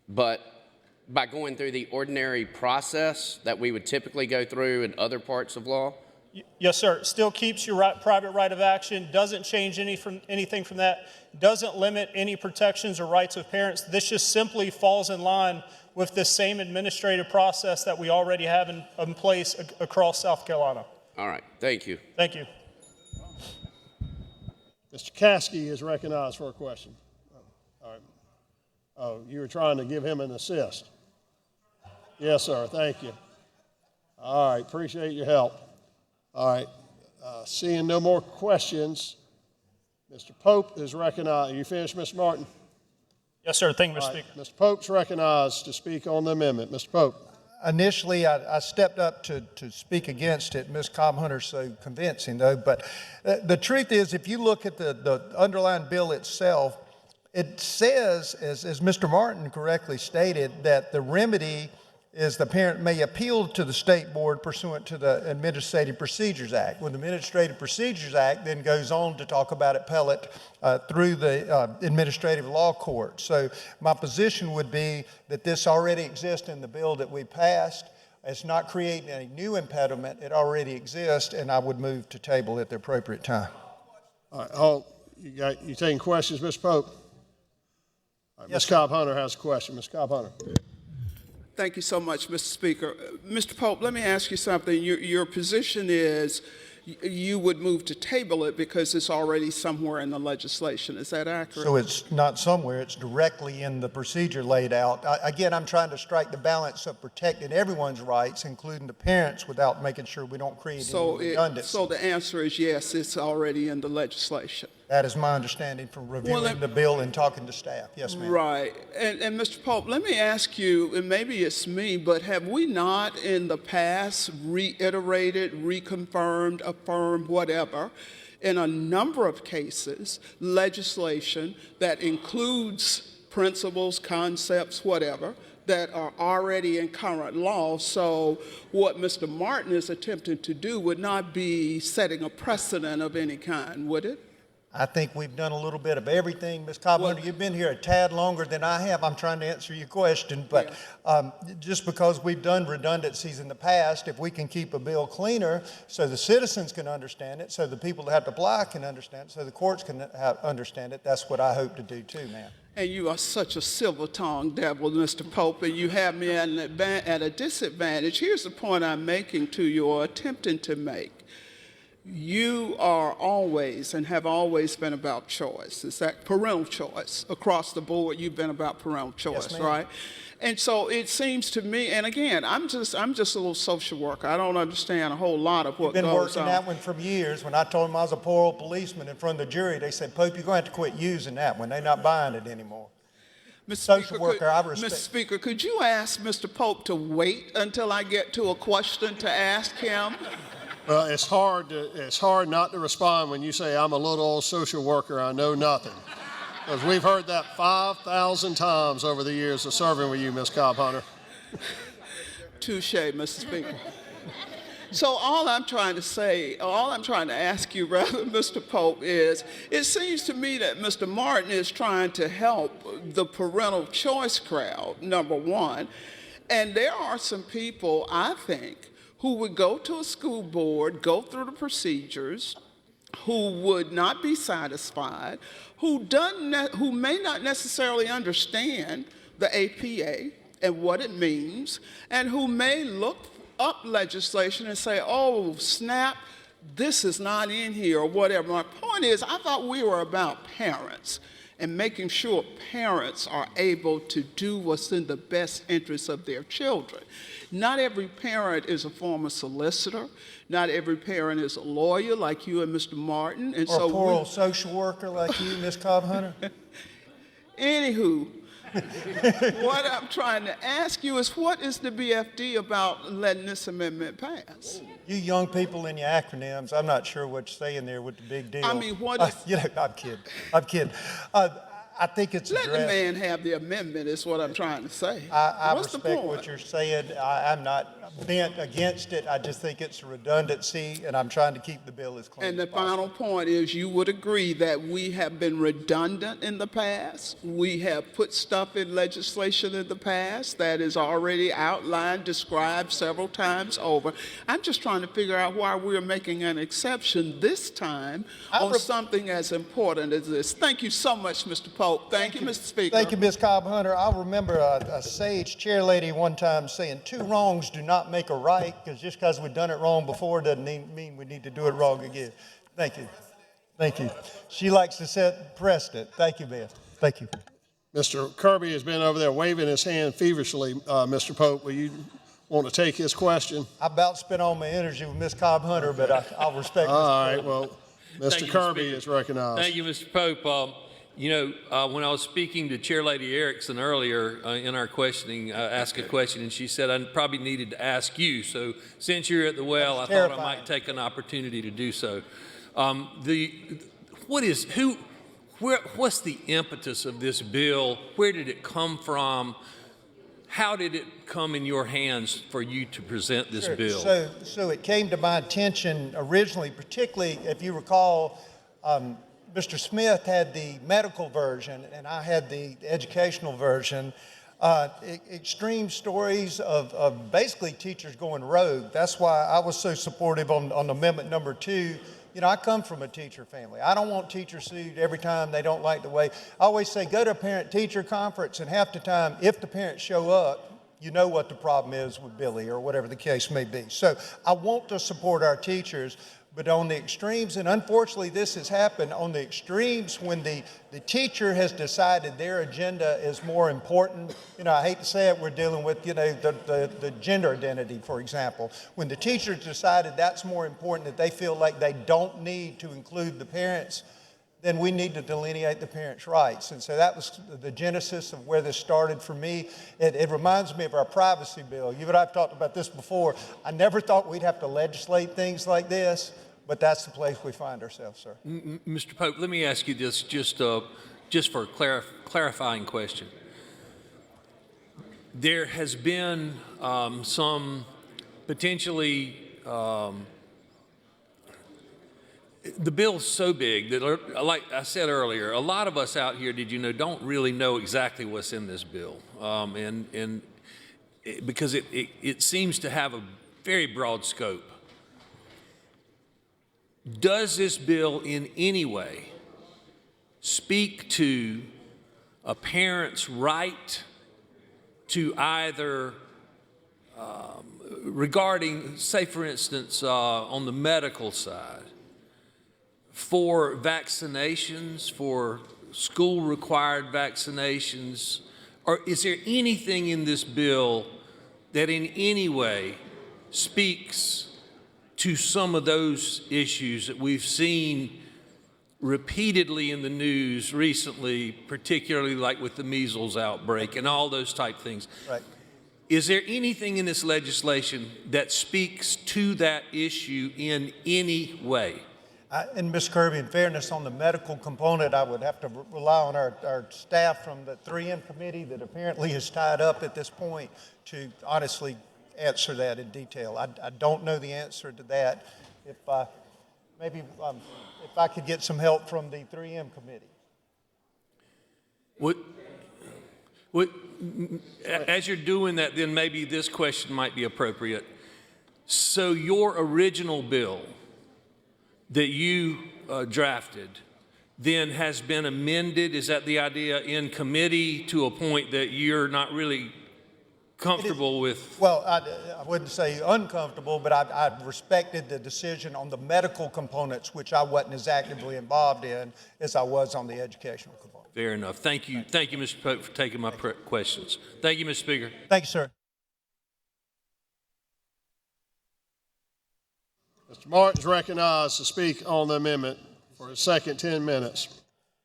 but by going through the ordinary process that we would typically go through in other parts of law? Yes, sir. It still keeps your private right of action, doesn't change anything from that, doesn't limit any protections or rights of parents. This just simply falls in line with the same administrative process that we already have in place across South Carolina. All right. Thank you. Thank you. Mr. Caskey is recognized for a question. All right. Oh, you were trying to give him an assist. Yes, sir. Thank you. All right. Appreciate your help. All right. Seeing no more questions, Mr. Pope is recognized. Are you finished, Mr. Martin? Yes, sir. Thank you, Mr. Speaker. Mr. Pope's recognized to speak on the amendment. Mr. Pope. Initially, I stepped up to speak against it. Ms. Cobb-Hunter's so convincing, though. But the truth is, if you look at the underlying bill itself, it says, as Mr. Martin correctly stated, that the remedy is the parent may appeal to the state board pursuant to the Administrative Procedures Act. When the Administrative Procedures Act then goes on to talk about appellate through the administrative law court. So my position would be that this already exists in the bill that we passed. It's not creating a new impediment. It already exists, and I would move to table at the appropriate time. All right, you taking questions, Mr. Pope? All right, Yes, Ms. Cobb-Hunter has a question. Ms. Cobb-Hunter. Thank you so much, Mr. Speaker. Mr. Pope, let me ask you something. Your position is you would move to table it because it's already somewhere in the legislation. Is that accurate? So it's not somewhere, it's directly in the procedure laid out. Again, I'm trying to strike the balance of protecting everyone's rights, including the parents, without making sure we don't create any redundancy. So the answer is yes, it's already in the legislation. That is my understanding from reviewing the bill and talking to staff. Yes, ma'am. Right. And Mr. Pope, let me ask you, and maybe it's me, but have we not in the past reiterated, reconfirmed, affirmed, whatever, in a number of cases, legislation that includes principles, concepts, whatever, that are already in current law? So what Mr. Martin is attempting to do would not be setting a precedent of any kind, would it? I think we've done a little bit of everything. Ms. Cobb, you've been here a tad longer than I have. I'm trying to answer your question, but just because we've done redundancies in the past, if we can keep a bill cleaner so the citizens can understand it, so the people that have to apply can understand it, so the courts can understand it, that's what I hope to do too, ma'am. And you are such a silver-tongued devil, Mr. Pope, and you have me at a disadvantage. Here's the point I'm making to you, or attempting to make. You are always and have always been about choice. Is that parental choice? Across the board, you've been about parental choice, yes, right? And so it seems to me, and again, I'm just a little social worker. I don't understand a whole lot of what goes on. You've been working that one for years. When I told them I was a poor old policeman in front of the jury, they said, Pope, you're going to have to quit using that one. They're not buying it anymore. Mr. Speaker, could you ask Mr. Pope to wait until I get to a question to ask him? Well, it's hard not to respond when you say I'm a little old social worker, I know nothing. Because we've heard that 5,000 times over the years of serving with you, Ms. Cobb-Hunter. Touche, Mr. Speaker. So all I'm trying to ask you, rather, Mr. Pope, is it seems to me that Mr. Martin is trying to help the parental choice crowd, number one. And there are some people, I think, who would go to a school board, go through the procedures, who would not be satisfied, who may not necessarily understand the APA and what it means, and who may look up legislation and say, oh, snap, this is not in here, or whatever. My point is, I thought we were about parents and making sure parents are able to do what's in the best interest of their children. Not every parent is a former solicitor. Not every parent is a lawyer like you and Mr. Martin. And or a poor old social worker like you, Ms. Cobb-Hunter. Anywho, what I'm trying to ask you is, what is the BFD about letting this amendment pass? You young people in your acronyms, I'm not sure what you're saying there with the big deal. I mean, what is... I'm kidding. I think it's Let the man have the amendment is what I'm trying to say. I What's respect the point? what you're saying. I'm not bent against it. I just think it's a redundancy, and I'm trying to keep the bill as clean And the as possible. final point is, you would agree that we have been redundant in the past. We have put stuff in legislation in the past that is already outlined, described several times over. I'm just trying to figure out why we're making an exception this time on something as important as this. Thank you so much, Mr. Pope. Thank you, Mr. Speaker. Thank you, Ms. Cobb-Hunter. I remember a sage chair lady one time saying, 2 wrongs do not make a right, because just because we've done it wrong before doesn't mean we need to do it wrong again. Thank you. Thank you. She likes to set precedent. Thank you, Beth. Thank you. Mr. Kirby has been over there waving his hand feverishly. Mr. Pope, will you want to take his question? I about spent all my energy with Ms. Cobb-Hunter, but I'll respect Mr. All right, well, Mr. Kirby Speaker. is recognized. Thank you, Mr. Pope. You know, when I was speaking to Chair Lady Erickson earlier in our questioning, asked a question, and she said I probably needed to ask you. So since you're at the well, I thought I might take an opportunity to do so. What's the impetus of this bill? Where did it come from? How did it come in your hands for you to present this bill? So it came to my attention originally, particularly if you recall, Mr. Smith had the medical version and I had the educational version. Extreme stories of basically teachers going rogue. That's why I was so supportive on amendment number 2. You know, I come from a teacher family. I don't want teachers sued every time they don't like the way. I always say, go to a parent-teacher conference, and half the time, if the parents show up, you know what the problem is with Billy or whatever the case may be. So I want to support our teachers, But on the extremes, and unfortunately this has happened, on the extremes when the teacher has decided their agenda is more important, I hate to say it, we're dealing with, the gender identity, for example. When the teacher decided that's more important, that they feel like they don't need to include the parents, then we need to delineate the parents' rights. And so that was the genesis of where this started for me. It reminds me of our privacy bill. You and I have talked about this before. I never thought we'd have to legislate things like this, but that's the place we find ourselves, sir. Mr. Pope, let me ask you this just for a clarifying question. There has been some potentially the bill's so big that, like I said earlier, a lot of us out here, don't really know exactly what's in this bill, because it seems to have a very broad scope. Does this bill in any way speak to a parent's right to either regarding, say for instance, on the medical side, for vaccinations, for school-required vaccinations, or is there anything in this bill that in any way speaks to some of those issues that we've seen repeatedly in the news recently, particularly like with the measles outbreak and all those type things? Right. Is there anything in this legislation that speaks to that issue in any way? And Ms. Kirby, in fairness, on the medical component, I would have to rely on our staff from the 3M committee that apparently is tied up at this point to honestly answer that in detail. I don't know the answer to that. If I could get some help from the 3M committee. As you're doing that, then maybe this question might be appropriate. So your original bill that you drafted then has been amended, is that the idea, in committee to a point that you're not really comfortable with? Well, I wouldn't say uncomfortable, but I respected the decision on the medical components, which I wasn't as actively involved in as I was on the educational component. Fair enough. Thank you, Mr. Pope, for taking my questions. Thank you, Mr. Speaker. Thank you, sir. Mr. Martin's recognized to speak on the amendment for a second 10 minutes.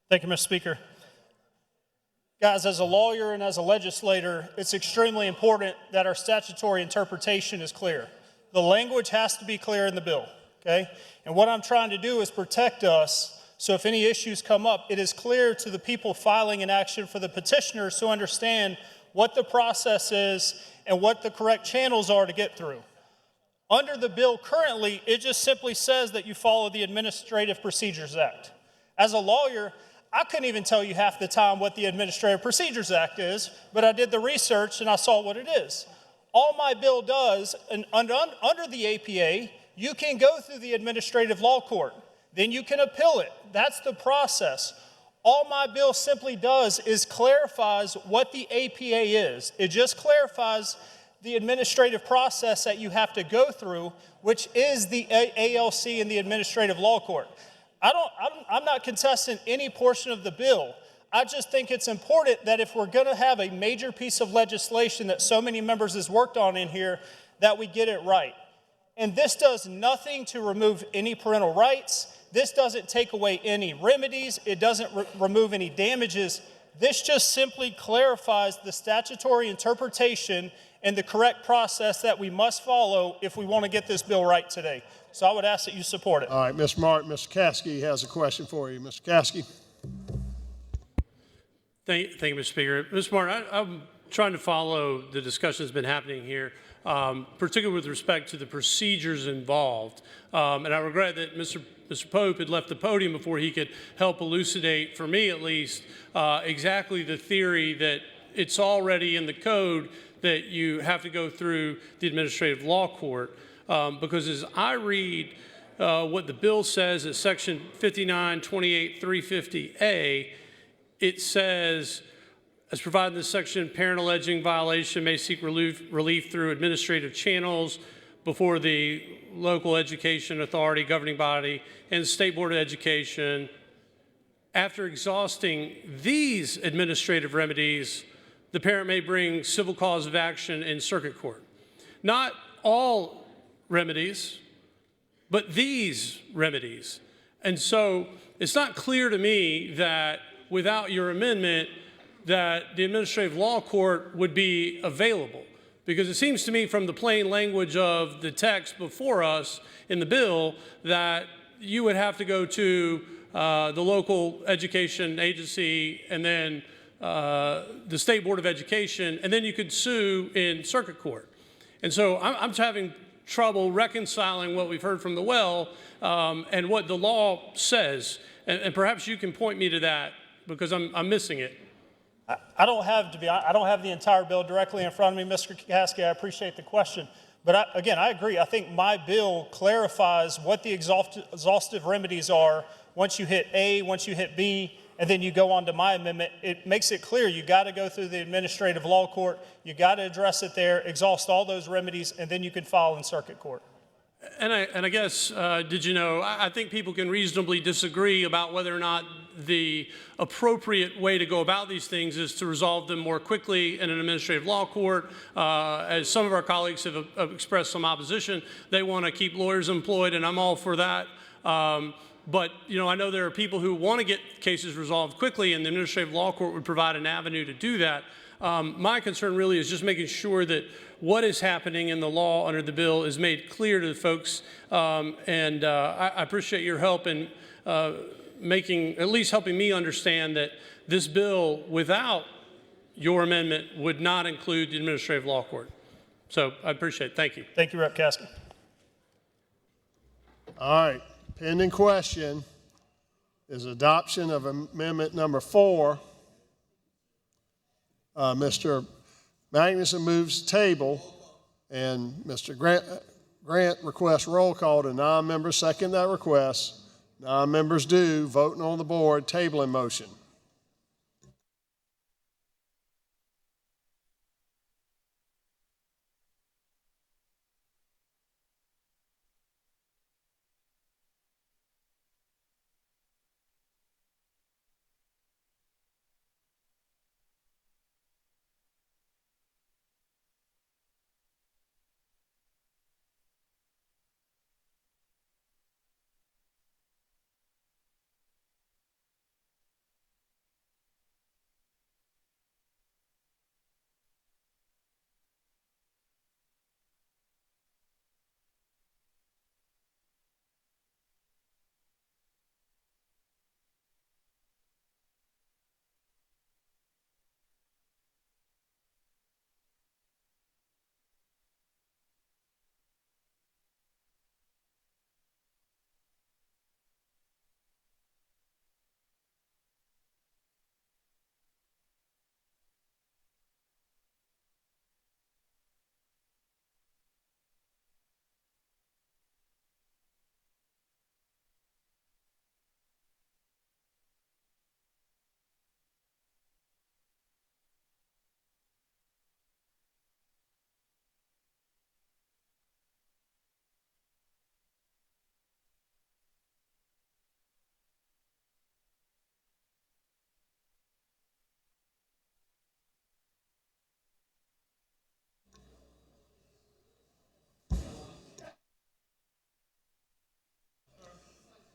Thank you, Mr. Speaker. Guys, as a lawyer and as a legislator, it's extremely important that our statutory interpretation is clear. The language has to be clear in the bill, okay? And what I'm trying to do is protect us, so if any issues come up, it is clear to the people filing an action, for the petitioners to understand what the process is and what the correct channels are to get through. Under the bill currently, it just simply says that you follow the Administrative Procedures Act. As a lawyer, I couldn't even tell you half the time what the Administrative Procedures Act is, but I did the research and I saw what it is. All my bill does, and under the APA, you can go through the Administrative Law Court. Then you can appeal it. That's the process. All my bill simply does is clarifies what the APA is. It just clarifies the administrative process that you have to go through, which is the ALC and the Administrative Law Court. I'm not contesting any portion of the bill. I just think it's important that if we're going to have a major piece of legislation that so many members has worked on in here, that we get it right. And this does nothing to remove any parental rights. This doesn't take away any remedies. It doesn't remove any damages. This just simply clarifies the statutory interpretation and the correct process that we must follow if we want to get this bill right today. So I would ask that you support it. All right, Ms. Martin, Mr. Caskey has a question for you. Mr. Caskey. Thank you, Mr. Speaker. Ms. Martin, I'm trying to follow the discussion that's been happening here, particularly with respect to the procedures involved. And I regret that Mr. Pope had left the podium before he could help elucidate, for me at least, exactly the theory that it's already in the code that you have to go through the Administrative Law Court. Because as I read what the bill says at section 5928.350A, it says, as provided in this section, parent alleging violation may seek relief through administrative channels, before the local education authority, governing body, and the State Board of Education. After exhausting these administrative remedies, the parent may bring civil cause of action in circuit court. Not all remedies, but these remedies. And so it's not clear to me that without your amendment that the administrative law court would be available. Because it seems to me from the plain language of the text before us in the bill that you would have to go to the local education agency and then the State Board of Education, and then you could sue in circuit court. And so I'm having trouble reconciling what we've heard from the well and what the law says. And perhaps you can point me to that because I'm missing it. I don't have the entire bill directly in front of me, Mr. Caskey. I appreciate the question. But again, I agree. I think my bill clarifies what the exhaustive remedies are once you hit A, once you hit B, and then you go on to my amendment. It makes it clear you got to go through the administrative law court. You got to address it there, exhaust all those remedies, and then you can file in circuit court. And I guess, did you know, I think people can reasonably disagree about whether or not the appropriate way to go about these things is to resolve them more quickly in an administrative law court. As some of our colleagues have expressed some opposition, they want to keep lawyers employed, and I'm all for that. But, you know, I know there are people who want to get cases resolved quickly, and the administrative law court would provide an avenue to do that. My concern really is just making sure that what is happening in the law under the bill is made clear to the folks. I appreciate your help in at least helping me understand that this bill, without your amendment, would not include the administrative law court. So I appreciate it. Thank you. Thank you, Rep. Caskey. All right. Pending question is adoption of amendment number 4. Mr. Magnuson moves table, and Mr. Grant requests roll call to non-members second that request. Non-members do. Voting on the board. Tabling motion.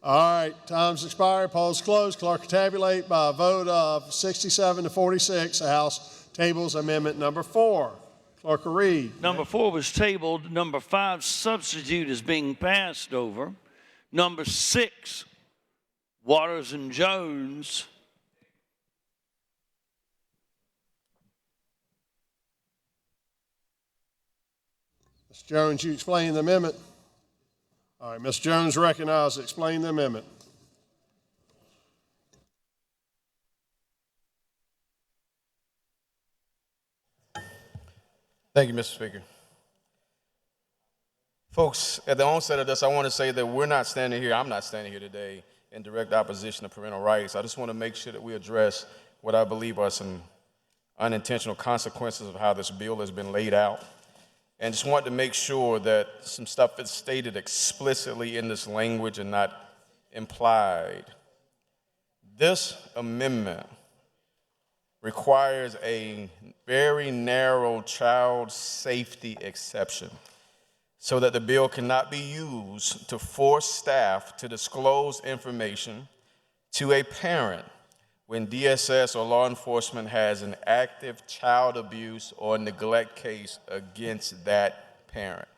All right, time's expired, polls closed. Clerk will tabulate by a vote of 67 to 46. The House tables amendment number 4. Clerk will read. Number 4 was tabled. Number 5, substitute, is being passed over. Number 6, Waters and Jones. Ms. Jones, you explain the amendment. All right, Ms. Jones recognized. Explain the amendment. Thank you, Mr. Speaker. Folks, at the onset of this, I want to say that we're not standing here, I'm not standing here today in direct opposition to parental rights. I just want to make sure that we address what I believe are some unintentional consequences of how this bill has been laid out. And just wanted to make sure that some stuff is stated explicitly in this language and not implied. This amendment requires a very narrow child safety exception so that the bill cannot be used to force staff to disclose information to a parent when DSS or law enforcement has an active child abuse or neglect case against that parent.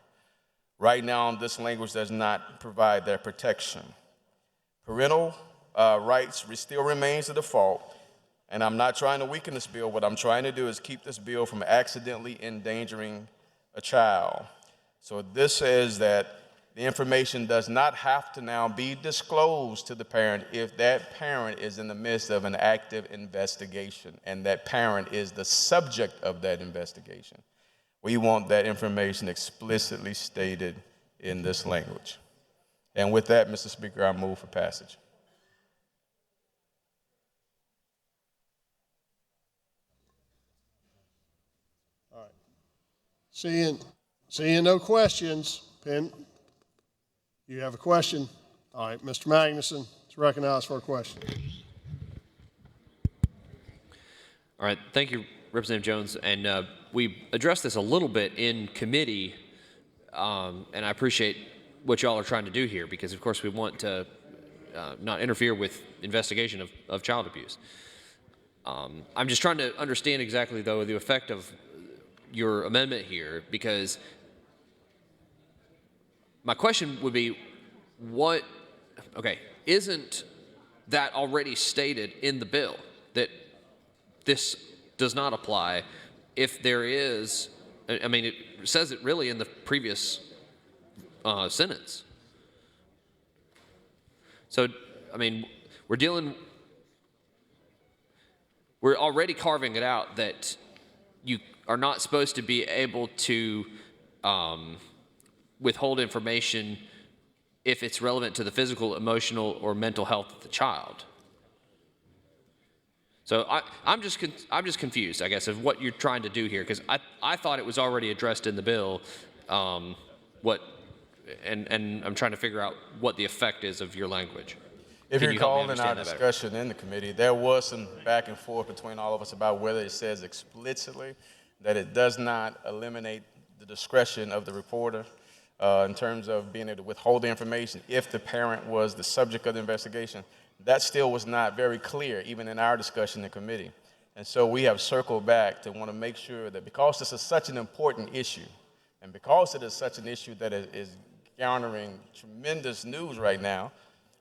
Right now, this language does not provide that protection. Parental rights still remains the default, and I'm not trying to weaken this bill. What I'm trying to do is keep this bill from accidentally endangering a child. So this says that the information does not have to now be disclosed to the parent if that parent is in the midst of an active investigation and that parent is the subject of that investigation. We want that information explicitly stated in this language. And with that, Mr. Speaker, I move for passage. All right. Seeing no questions, Penn, you have a question? All right, Mr. Magnuson is recognized for a question. All right, thank you, Representative Jones. And we addressed this a little bit in committee, and I appreciate what y'all are trying to do here because, of course, we want to not interfere with investigation of child abuse. I'm just trying to understand exactly, though, the effect of your amendment here because my question would be, isn't that already stated in the bill that this does not apply if there is, I mean, it says it really in the previous sentence. So, I mean, we're already carving it out that you are not supposed to be able to withhold information if it's relevant to the physical, emotional, or mental health of the child. So I'm just confused, I guess, of what you're trying to do here, because I thought it was already addressed in the bill. And I'm trying to figure out what the effect is of your language. If you recall in our discussion in the committee, there was some back and forth between all of us about whether it says explicitly that it does not eliminate the discretion of the reporter in terms of being able to withhold the information if the parent was the subject of the investigation. That still was not very clear, even in our discussion in committee. And so we have circled back to want to make sure that because this is such an important issue, and because it is such an issue that is garnering tremendous news right now,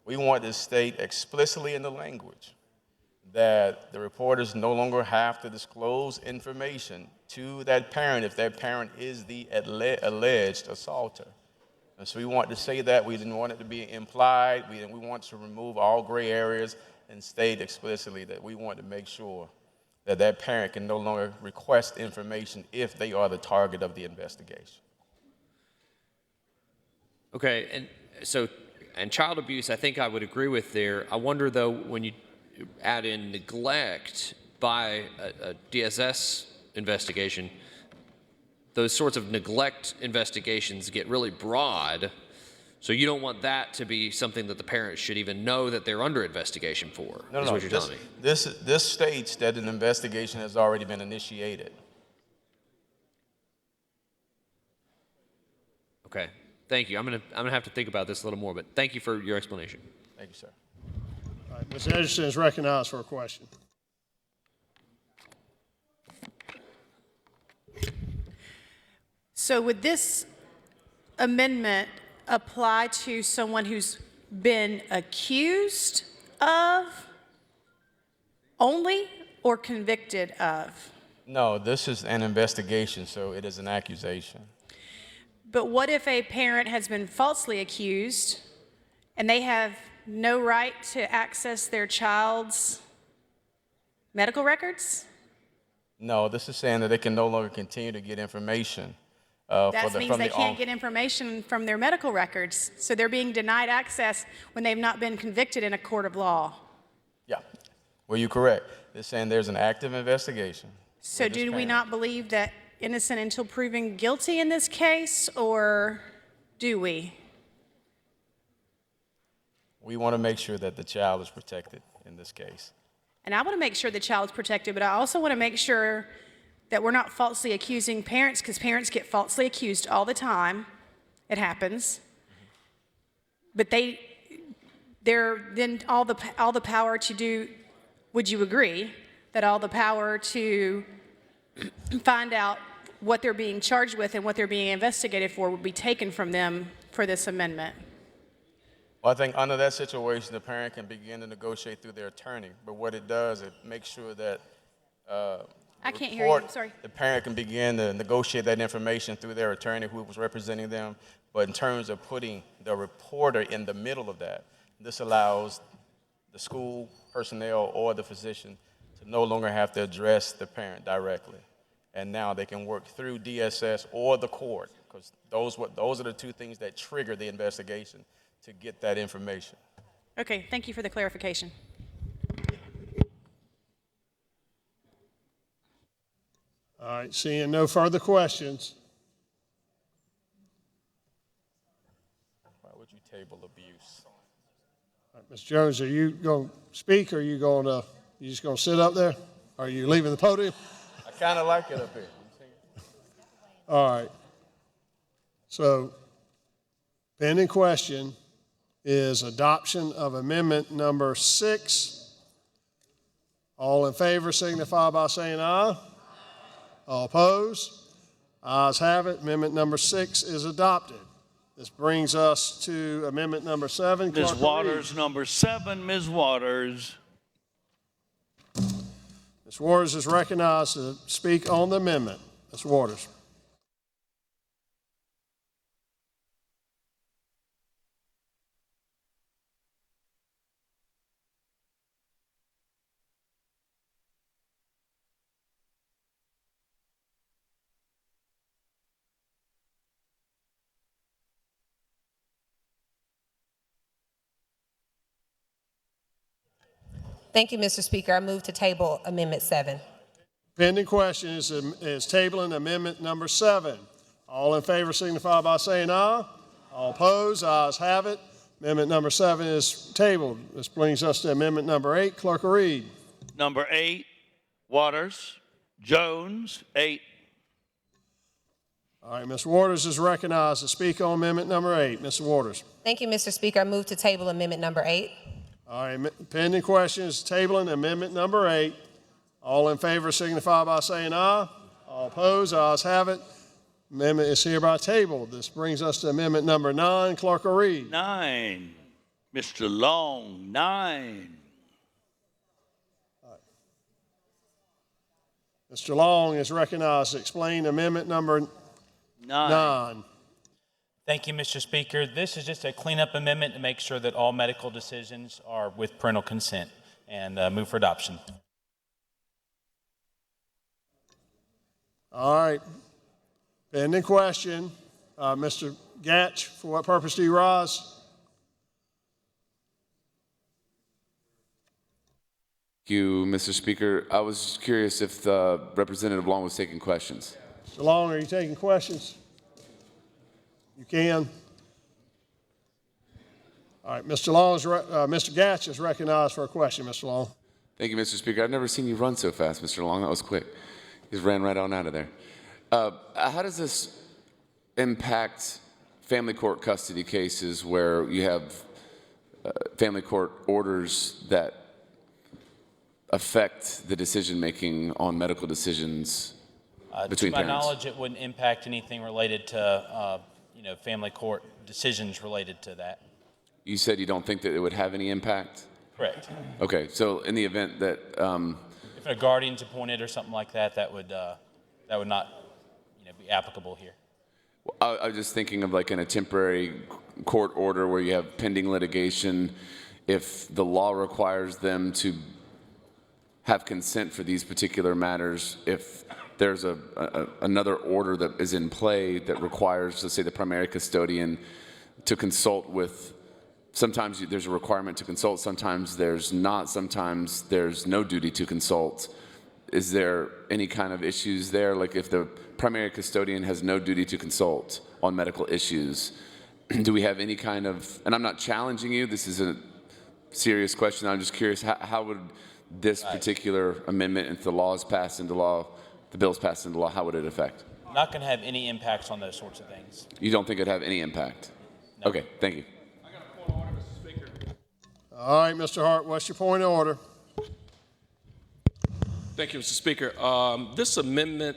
we want to state explicitly in the language that the reporters no longer have to disclose information to that parent if that parent is the alleged assaulter. And so we want to say that. We didn't want it to be implied. We want to remove all gray areas and state explicitly that we want to make sure that that parent can no longer request information if they are the target of the investigation. Okay, and so, and child abuse, I think I would agree with there. I wonder, though, when you add in neglect by a DSS investigation, those sorts of neglect investigations get really broad. So you don't want that to be something that the parents should even know that they're under investigation for, is what you're telling me. This states that an investigation has already been initiated. Okay, thank you. I'm gonna have to think about this a little more, but thank you for your explanation. Thank you, sir. All right, Ms. Edgerton is recognized for a question. So would this amendment apply to someone who's been accused of only or convicted of? No, this is an investigation, so it is an accusation. But what if a parent has been falsely accused and they have no right to access their child's medical records? No, this is saying that they can no longer continue to get information. That means they can't get information from their medical records. So they're being denied access when they've not been convicted in a court of law. Yeah. Well, you're correct. They're saying there's an active investigation. So do we not believe that innocent until proven guilty in this case, or do we? We want to make sure that the child is protected in this case. And I want to make sure the child's protected, but I also want to make sure that we're not falsely accusing parents, because parents get falsely accused all the time. It happens. But they're then all the power to do, would you agree, that all the power to find out what they're being charged with and what they're being investigated for would be taken from them for this amendment? Well, I think under that situation, the parent can begin to negotiate through their attorney. But what it does, it makes sure that I can't hear you, sorry. the parent can begin to negotiate that information through their attorney who was representing them. But in terms of putting the reporter in the middle of that, this allows the school personnel or the physician to no longer have to address the parent directly. And now they can work through DSS or the court, because those are the two things that trigger the investigation to get that information. Okay, thank you for the clarification. All right, seeing no further questions. Why would you table abuse? All right, Ms. Jones, are you going to speak, or are you just going to sit up there? Are you leaving the podium? I kind of like it up here. All right. So, pending question is adoption of amendment number 6. All in favor signify by saying aye. All opposed? Ayes have it. Amendment number 6 is adopted. This brings us to amendment number 7. Ms. Waters, number 7, Ms. Waters. Ms. Waters is recognized to speak on the amendment. Ms. Waters. Thank you, Mr. Speaker. I move to table Amendment 7. Pending question is tabling amendment number 7. All in favor signify by saying aye. All opposed? Ayes have it. Amendment number 7 is tabled. This brings us to amendment number 8. Clerk will read. Number 8, Waters. Jones, 8. All right, Ms. Waters is recognized to speak on amendment number 8. Mr. Waters. Thank you, Mr. Speaker. I move to table Amendment number 8. All right, pending question is tabling amendment number 8. All in favor signify by saying aye. All opposed? Ayes have it. Amendment is hereby tabled. This brings us to amendment number 9. Clerk will read. 9, Mr. Long, 9. Mr. Long is recognized to explain amendment number 9. Thank you, Mr. Speaker. This is just a cleanup amendment to make sure that all medical decisions are with parental consent, and move for adoption. All right. Pending question. Mr. Gatch, for what purpose do you rise? Thank you, Mr. Speaker. I was curious if Representative Long was taking questions. Mr. Long, are you taking questions? You can. All right, Mr. Long Mr. Gatch is recognized for a question. Mr. Long. Thank you, Mr. Speaker. I've never seen you run so fast, Mr. Long. That was quick. You just ran right on out of there. How does this impact family court custody cases where you have family court orders that affect the decision-making on medical decisions between to my parents? knowledge, it wouldn't impact anything related to family court decisions related to that. You said you don't think that it would have any impact? Correct. Okay, so in the event that If a guardian's appointed or something like that, that would not be applicable here. I was just thinking of like in a temporary court order where you have pending litigation, if the law requires them to have consent for these particular matters, if there's another order that is in play that requires, let's say, the primary custodian to consult with, sometimes there's a requirement to consult, sometimes there's not, sometimes there's no duty to consult. is there any kind of issues there? Like if the primary custodian has no duty to consult on medical issues, do we have any kind of, and I'm not challenging you, this is a serious question, I'm just curious, how would this particular amendment, if the law is passed into law, the bill is passed into law, how would it affect? Not going to have any impacts on those sorts of things. You don't think it'd have any impact? No. Okay, thank you. All right, Mr. Hart, what's your point of order? Thank you, Mr. Speaker. This amendment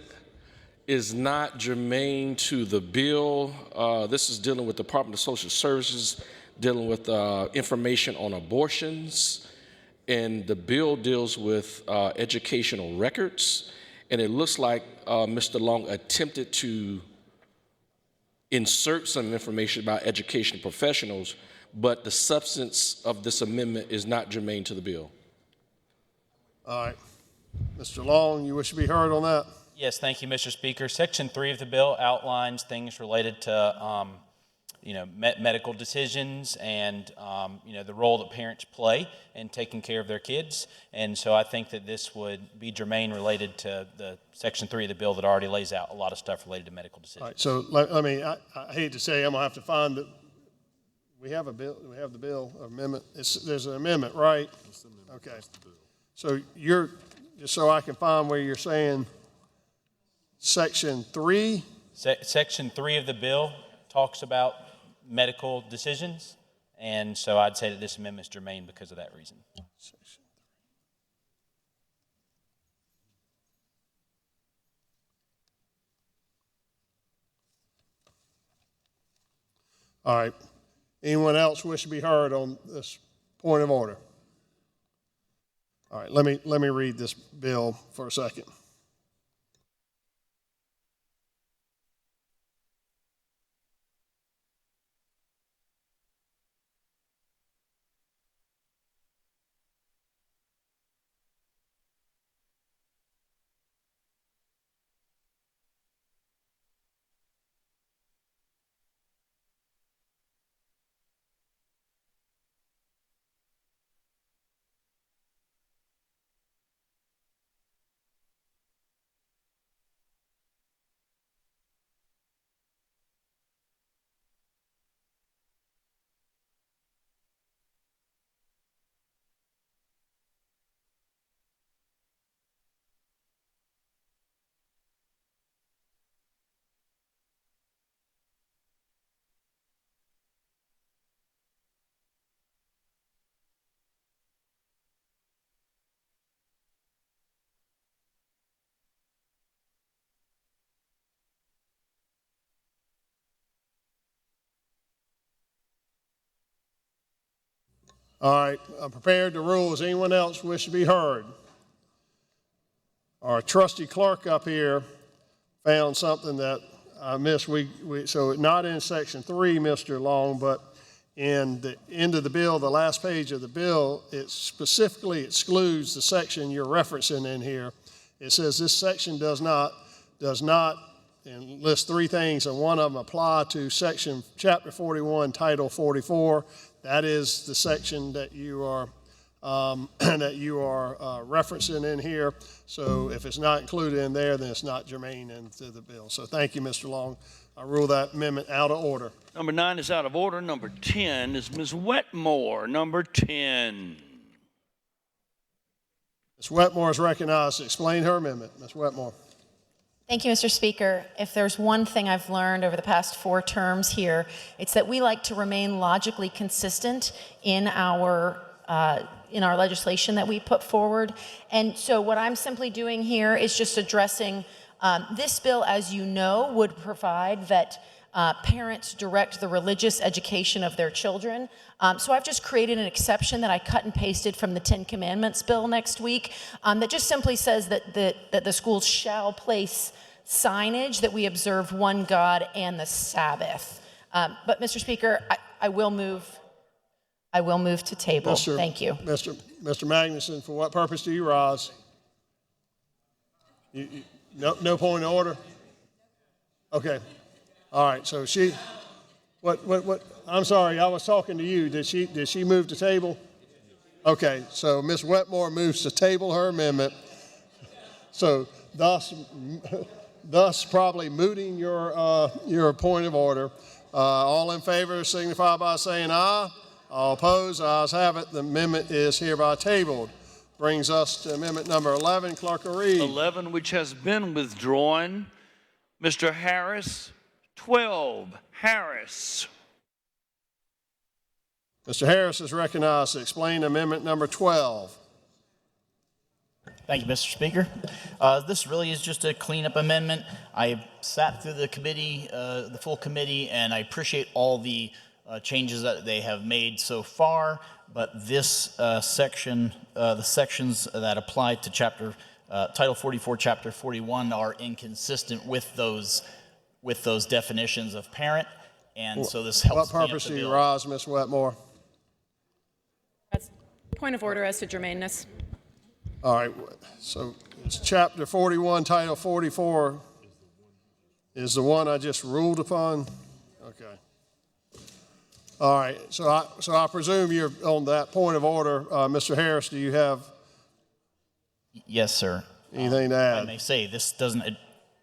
is not germane to the bill. This is dealing with the Department of Social Services, dealing with information on abortions, and the bill deals with educational records. And it looks like Mr. Long attempted to insert some information about education professionals, but the substance of this amendment is not germane to the bill. All right. Mr. Long, you wish to be heard on that? Yes, thank you, Mr. Speaker. Section 3 of the bill outlines things related to medical decisions and the role that parents play in taking care of their kids. And so I think that this would be germane related to the Section 3 of the bill that already lays out a lot of stuff related to medical decisions. All right, so let me, I hate to say, I'm gonna have to find the, we have a bill, we have the bill amendment. There's an amendment, right? Okay. So you're, just so I can find where you're saying Section 3? Section 3 of the bill talks about medical decisions, and so I'd say that this amendment is germane because of that reason. All right. Anyone else wish to be heard on this point of order? All right, let me read this bill for a second. All right, I'm prepared to rule. Does anyone else wish to be heard? Our trusty clerk up here found something that I missed. So not in Section 3, Mr. Long, but in the end of the bill, the last page of the bill, it specifically excludes the section you're referencing in here. It says this section does not, and lists three things, and one of them apply to Chapter 41, Title 44. That is the section that you are referencing in here. So if it's not included in there, then it's not germane into the bill. So thank you, Mr. Long. I rule that amendment out of order. Number 9 is out of order. Number 10 is Ms. Wetmore. Number 10. Ms. Wetmore is recognized to explain her amendment. Ms. Wetmore. Thank you, Mr. Speaker. If there's one thing I've learned over the past 4 terms here, it's that we like to remain logically consistent in our legislation that we put forward. And so what I'm simply doing here is just addressing this bill, as you know, would provide that parents direct the religious education of their children. So I've just created an exception that I cut and pasted from the 10 Commandments bill next week that just simply says that the schools shall place signage that we observe one God and the Sabbath. But Mr. Speaker, I will move to table. Thank you. Mr. Magnuson, for what purpose do you rise? No point of order? Okay. All right, so what, I'm sorry, I was talking to you. Did she move to table? Okay, so Ms. Wetmore moves to table her amendment. So thus probably mooting your point of order. All in favor signify by saying aye. All opposed, ayes have it. The amendment is hereby tabled. Brings us to amendment number 11. Clerk will read. 11, which has been withdrawn. Mr. Harris, 12. Harris. Mr. Harris is recognized to explain amendment number 12. Thank you, Mr. Speaker. This really is just a cleanup amendment. I sat through the committee, the full committee, and I appreciate all the changes that they have made so far. But this section, the sections that apply to Title 44, Chapter 41, are inconsistent with those definitions of parent, and so this helps. What purpose do you rise, Ms. Wetmore? That's point of order as to germaneness. All right, so it's Chapter 41, Title 44 is the one I just ruled upon? Okay. All right, so I presume you're on that point of order. Mr. Harris, do you have? Yes, sir. Anything to add? I may say this doesn't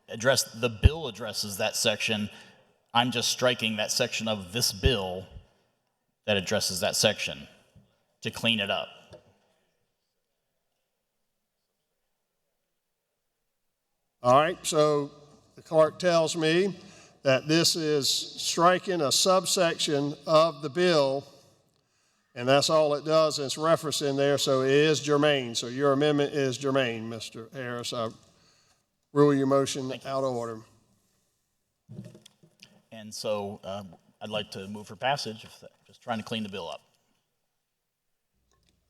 address, the bill addresses that section. I'm just striking that section of this bill that addresses that section to clean it up. All right, so the clerk tells me that this is striking a subsection of the bill, and that's all it does, and it's referenced in there, so it is germane. So your amendment is germane, Mr. Harris. I rule your motion out of order. And so I'd like to move for passage, just trying to clean the bill up.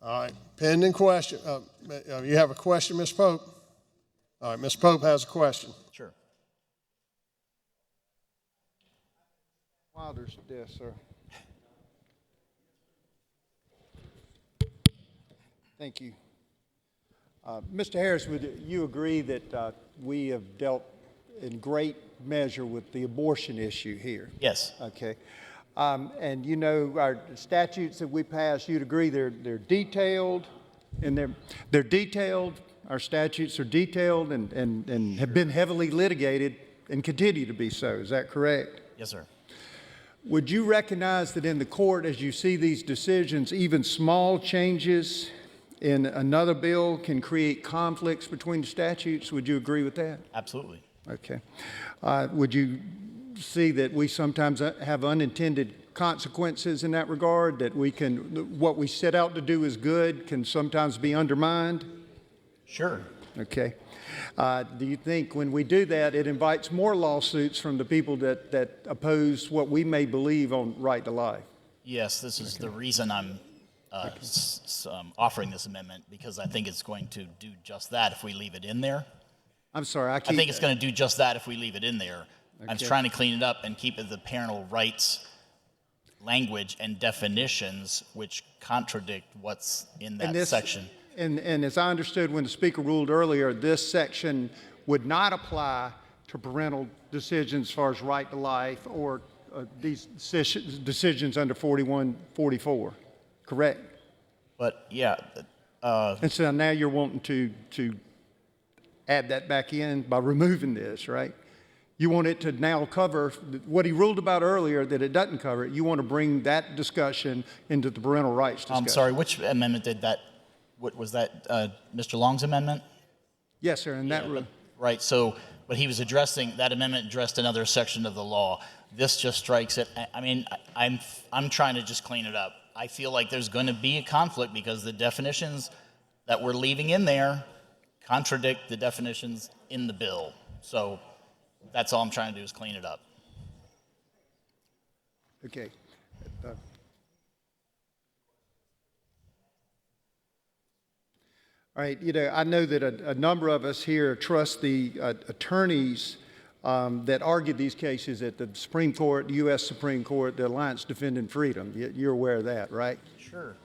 All right, pending question. You have a question, Ms. Pope? All right, Ms. Pope has a question. Sure. Wilder's desk, sir. Thank you. Mr. Harris, would you agree that we have dealt in great measure with the abortion issue here? Yes. Okay. And you know, our statutes that we pass, you'd agree they're detailed, and they're detailed. Our statutes are detailed and have been heavily litigated and continue to be so. Is that correct? Yes, sir. Would you recognize that in the court, as you see these decisions, even small changes in another bill can create conflicts between the statutes? Would you agree with that? Absolutely. Okay. Would you see that we sometimes have unintended consequences in that regard, that what we set out to do is good can sometimes be undermined? Sure. Okay. Do you think when we do that, it invites more lawsuits from the people that oppose what we may believe on right to life? Yes, this is the reason I'm offering this amendment, because I think it's going to do just that if we leave it in there. I'm sorry, I think it's going to do just that if we leave it in there. Okay. I'm trying to clean it up and keep it the parental rights language and definitions which contradict what's in that section. And as I understood when the speaker ruled earlier, this section would not apply to parental decisions as far as right to life or these decisions under 4144, correct? But yeah. And so now you're wanting to add that back in by removing this, right? You want it to now cover what he ruled about earlier that it doesn't cover it. You want to bring that discussion into the parental rights discussion. I'm sorry, which amendment did that? What was that, Mr. Long's amendment? Yes, sir, in that room. Right, so, but he was addressing, that amendment addressed another section of the law. This just strikes it. I mean, I'm trying to just clean it up. I feel like there's going to be a conflict because the definitions that we're leaving in there contradict the definitions in the bill. So that's all I'm trying to do is clean it up. Okay. All right, you know, I know that a number of us here trust the attorneys that argued these cases at the Supreme Court, the U.S. Supreme Court, the Alliance Defending Freedom. You're aware of that, right? Sure.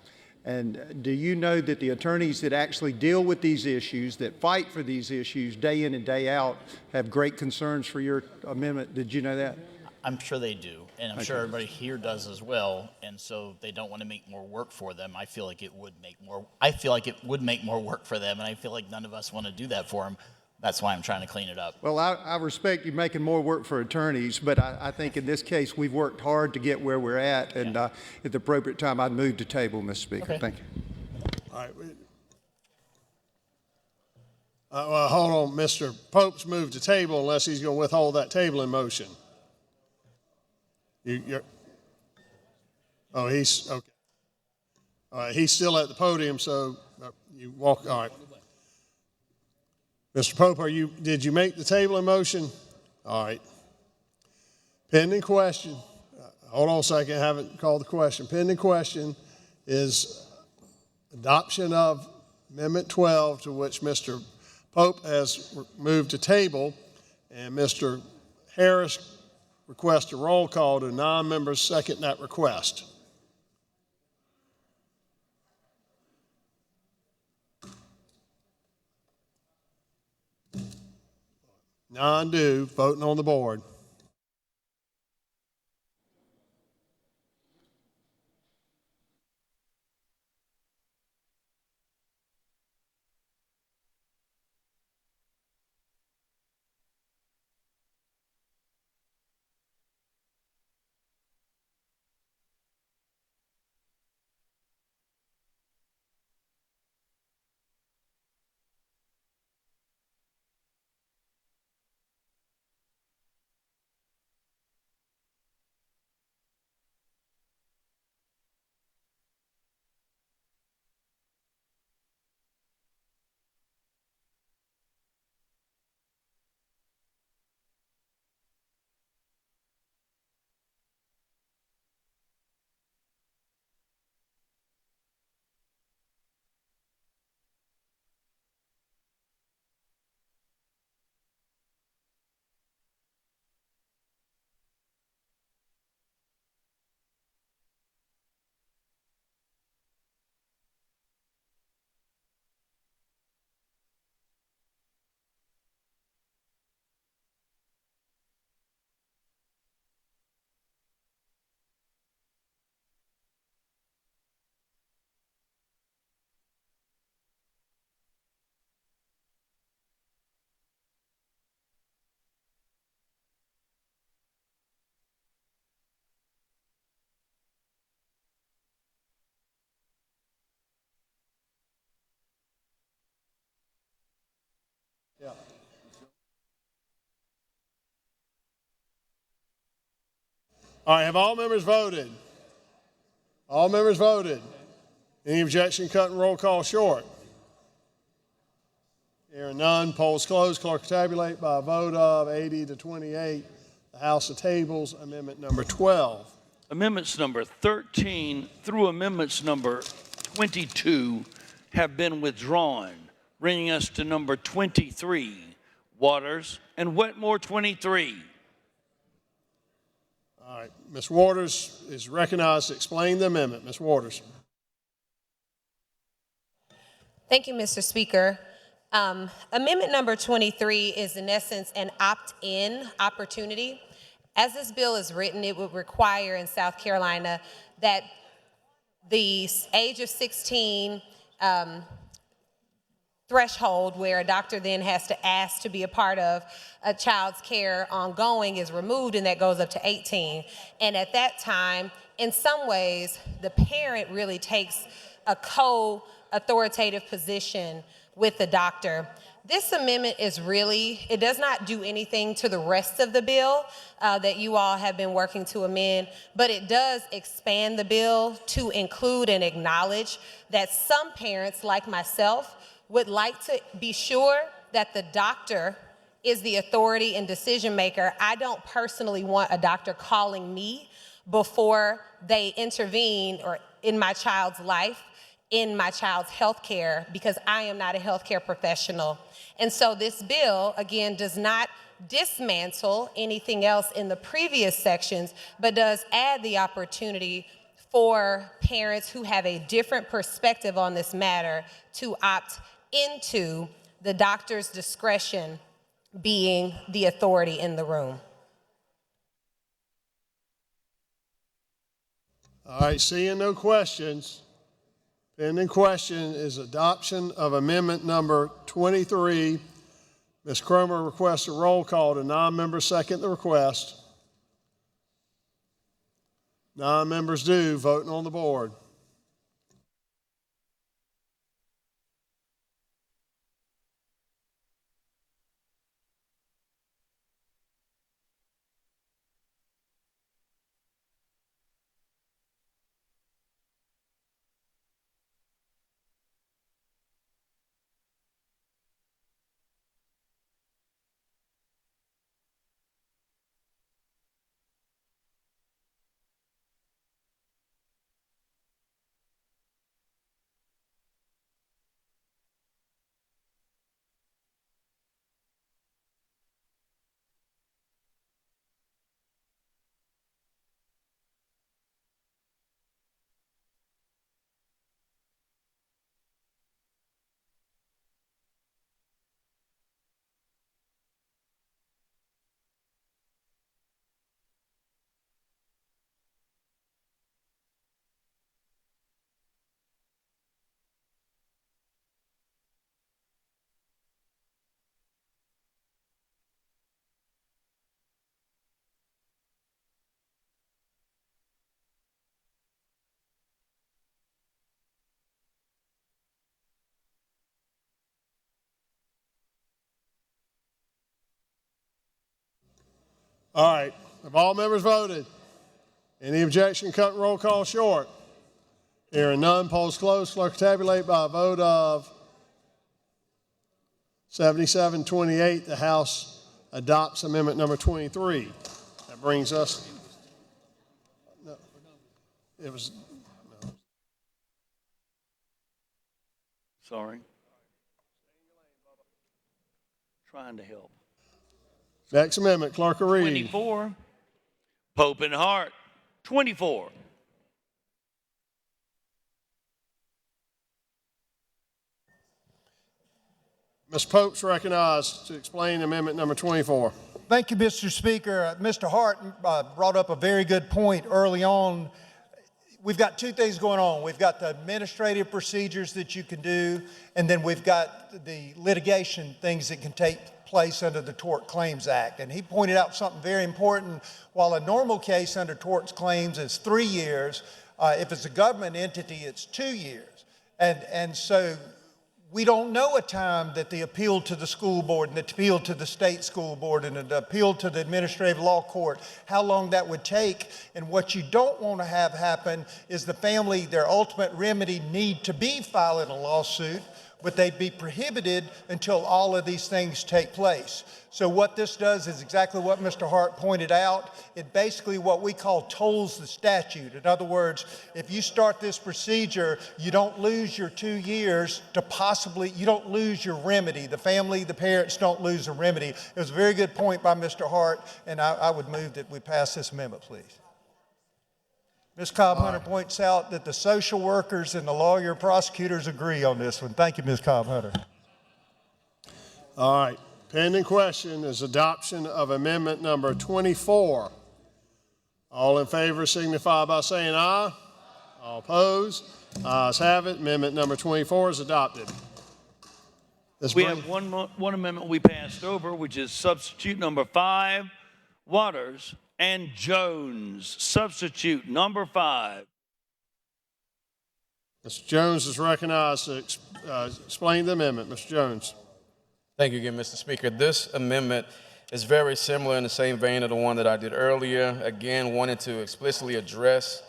And do you know that the attorneys that actually deal with these issues, that fight for these issues day in and day out, have great concerns for your amendment? Did you know that? I'm sure they do, and I'm sure everybody here does as well. And so they don't want to make more work for them. I feel like it would make more. I feel like it would make more work for them, and I feel like none of us want to do that for them. That's why I'm trying to clean it up. Well, I respect you making more work for attorneys, but I think in this case, we've worked hard to get where we're at, and at the appropriate time, I'd move to table, Mr. Speaker. Okay. Thank you. All right. Well, hold on. Mr. Pope's moved to table unless he's going to withhold that tabling motion. Oh, he's, okay. All right, he's still at the podium, so you walk, all right. Mr. Pope, did you make the tabling motion? All right. Pending question. Hold on a second, I haven't called the question. Pending question is adoption of Amendment 12, to which Mr. Pope has moved to table, and Mr. Harris requests a roll call to non-members second that request. Non-do, voting on the board. Yeah. All right, have all members voted? All members voted. Any objection, cutting roll call short? Hearing none, polls closed. Clerk tabulate by a vote of 80 to 28. The House of tables amendment number 12. Amendments number 13 through amendments number 22 have been withdrawn, bringing us to number 23, Waters and Wetmore 23. All right, Ms. Waters is recognized to explain the amendment. Ms. Waters. Thank you, Mr. Speaker. Amendment number 23 is in essence an opt-in opportunity. As this bill is written, it would require in South Carolina that the age of 16 threshold where a doctor then has to ask to be a part of a child's care ongoing is removed, and that goes up to 18. And at that time, in some ways, the parent really takes a co-authoritative position with the doctor. This amendment is really, it does not do anything to the rest of the bill that you all have been working to amend, but it does expand the bill to include and acknowledge that some parents, like myself, would like to be sure that the doctor is the authority and decision maker. I don't personally want a doctor calling me before they intervene or in my child's life, in my child's health care, because I am not a healthcare professional. And so this bill, again, does not dismantle anything else in the previous sections, but does add the opportunity for parents who have a different perspective on this matter to opt into the doctor's discretion being the authority in the room. All right, seeing no questions, pending question is adoption of amendment number 23 Ms. Cromer requests a roll call to non-members second the request. Non-members do, voting on the board. All right, have all members voted? Any objection, cut roll call short? Hearing none, polls closed. Clerk tabulate by a vote of 77-28. The House adopts amendment number 23. That brings us, no, it was, no. Sorry. Trying to help. Next amendment, clerk will read. 24. Pope and Hart. 24. Ms. Pope's recognized to explain amendment number 24. Thank you, Mr. Speaker. Mr. Hart brought up a very good point early on. We've got two things going on. We've got the administrative procedures that you can do, and then we've got the litigation things that can take place under the Tort Claims Act. And he pointed out something very important. While a normal case under tort claims is 3 years, if it's a government entity, it's 2 years. And so we don't know a time that the appeal to the school board and the appeal to the state school board and the appeal to the administrative law court, how long that would take. And what you don't want to have happen is the family, their ultimate remedy need to be filing a lawsuit, but they'd be prohibited until all of these things take place. So what this does is exactly what Mr. Hart pointed out. It basically what we call tolls the statute. In other words, if you start this procedure, you don't lose your 2 years to possibly, you don't lose your remedy. The family, the parents don't lose a remedy. It was a very good point by Mr. Hart, and I would move that we pass this amendment, please. Ms. Cobb-Hunter points out that the social workers and the lawyer prosecutors agree on this one. Thank you, Ms. Cobb-Hunter. All right. Pending question is adoption of amendment number 24. All in favor signify by saying aye. All opposed? Ayes have it. Amendment number 24 is adopted. We have one amendment we passed over, which is substitute number 5, Waters and Jones. Substitute number 5. Mr. Jones is recognized to explain the amendment. Mr. Jones. Thank you again, Mr. Speaker. This amendment is very similar in the same vein of the one that I did earlier. Again, wanted to explicitly address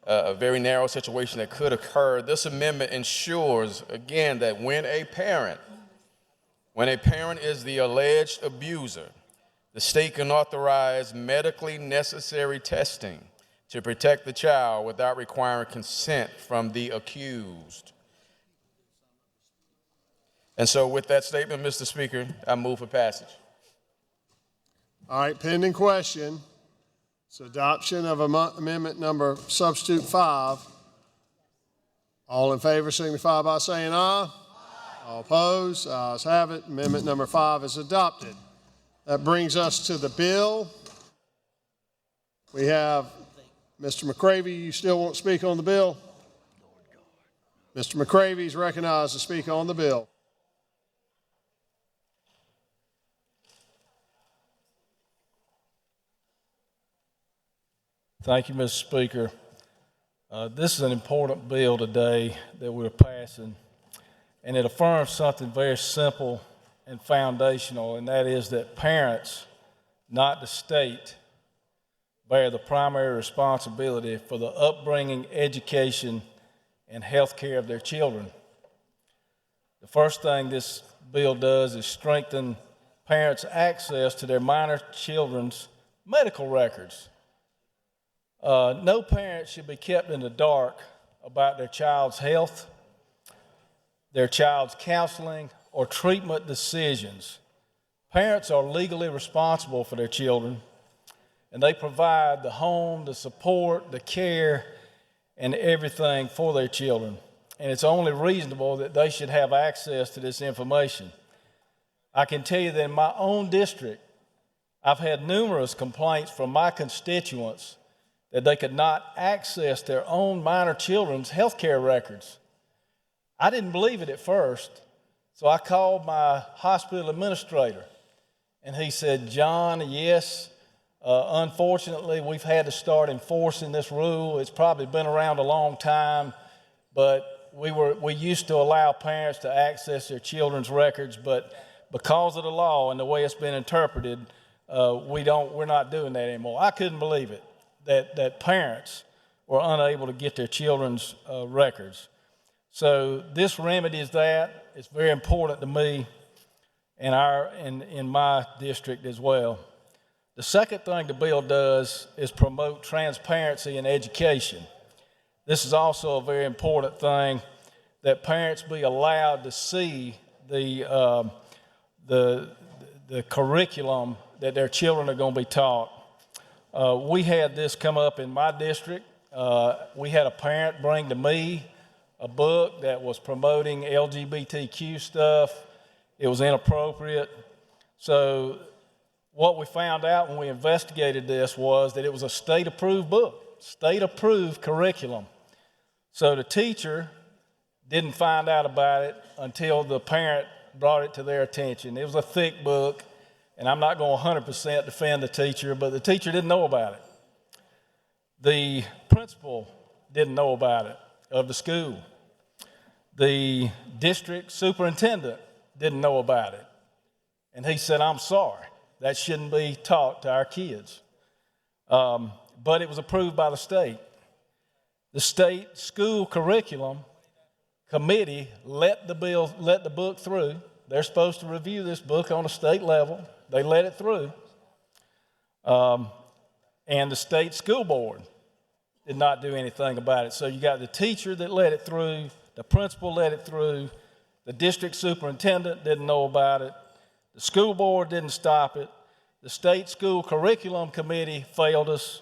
a very narrow situation that could occur. This amendment ensures, again, that when a parent is the alleged abuser, the state can authorize medically necessary testing to protect the child without requiring consent from the accused. And so with that statement, Mr. Speaker, I move for passage. All right, pending question. It's adoption of amendment number substitute 5. All in favor signify by saying aye. All opposed? Ayes have it. Amendment number 5 is adopted. That brings us to the bill. We have Mr. McCravey. You still want to speak on the bill? Mr. McCravey is recognized to speak on the bill. Thank you, Mr. Speaker. This is an important bill today that we're passing, and it affirms something very simple and foundational, and that is that parents, not the state, bear the primary responsibility for the upbringing, education, and health care of their children. The first thing this bill does is strengthen parents' access to their minor children's medical records. No parent should be kept in the dark about their child's health, their child's counseling, or treatment decisions. Parents are legally responsible for their children, and they provide the home, the support, the care, and everything for their children. And it's only reasonable that they should have access to this information. I can tell you that in my own district, I've had numerous complaints from my constituents that they could not access their own minor children's health care records. I didn't believe it at first, so I called my hospital administrator, and he said, John, yes, unfortunately, we've had to start enforcing this rule. It's probably been around a long time, but we used to allow parents to access their children's records, but because of the law and the way it's been interpreted, we're not doing that anymore. I couldn't believe it, that parents were unable to get their children's records. So this remedies that. It's very important to me and in my district as well. The second thing the bill does is promote transparency in education. This is also a very important thing, that parents be allowed to see the curriculum that their children are going to be taught. We had this come up in my district. We had a parent bring to me a book that was promoting LGBTQ stuff. It was inappropriate. So what we found out when we investigated this was that it was a state-approved book, state-approved curriculum. So the teacher didn't find out about it until the parent brought it to their attention. It was a thick book, and I'm not going to 100% defend the teacher, but the teacher didn't know about it. The principal didn't know about it of the school. The district superintendent didn't know about it. And he said, I'm sorry, that shouldn't be taught to our kids. But it was approved by the state. The state school curriculum committee let the book through. They're supposed to review this book on a state level. They let it through. And the state school board did not do anything about it. So you got the teacher that let it through, the principal let it through, the district superintendent didn't know about it, the school board didn't stop it, the state school curriculum committee failed us,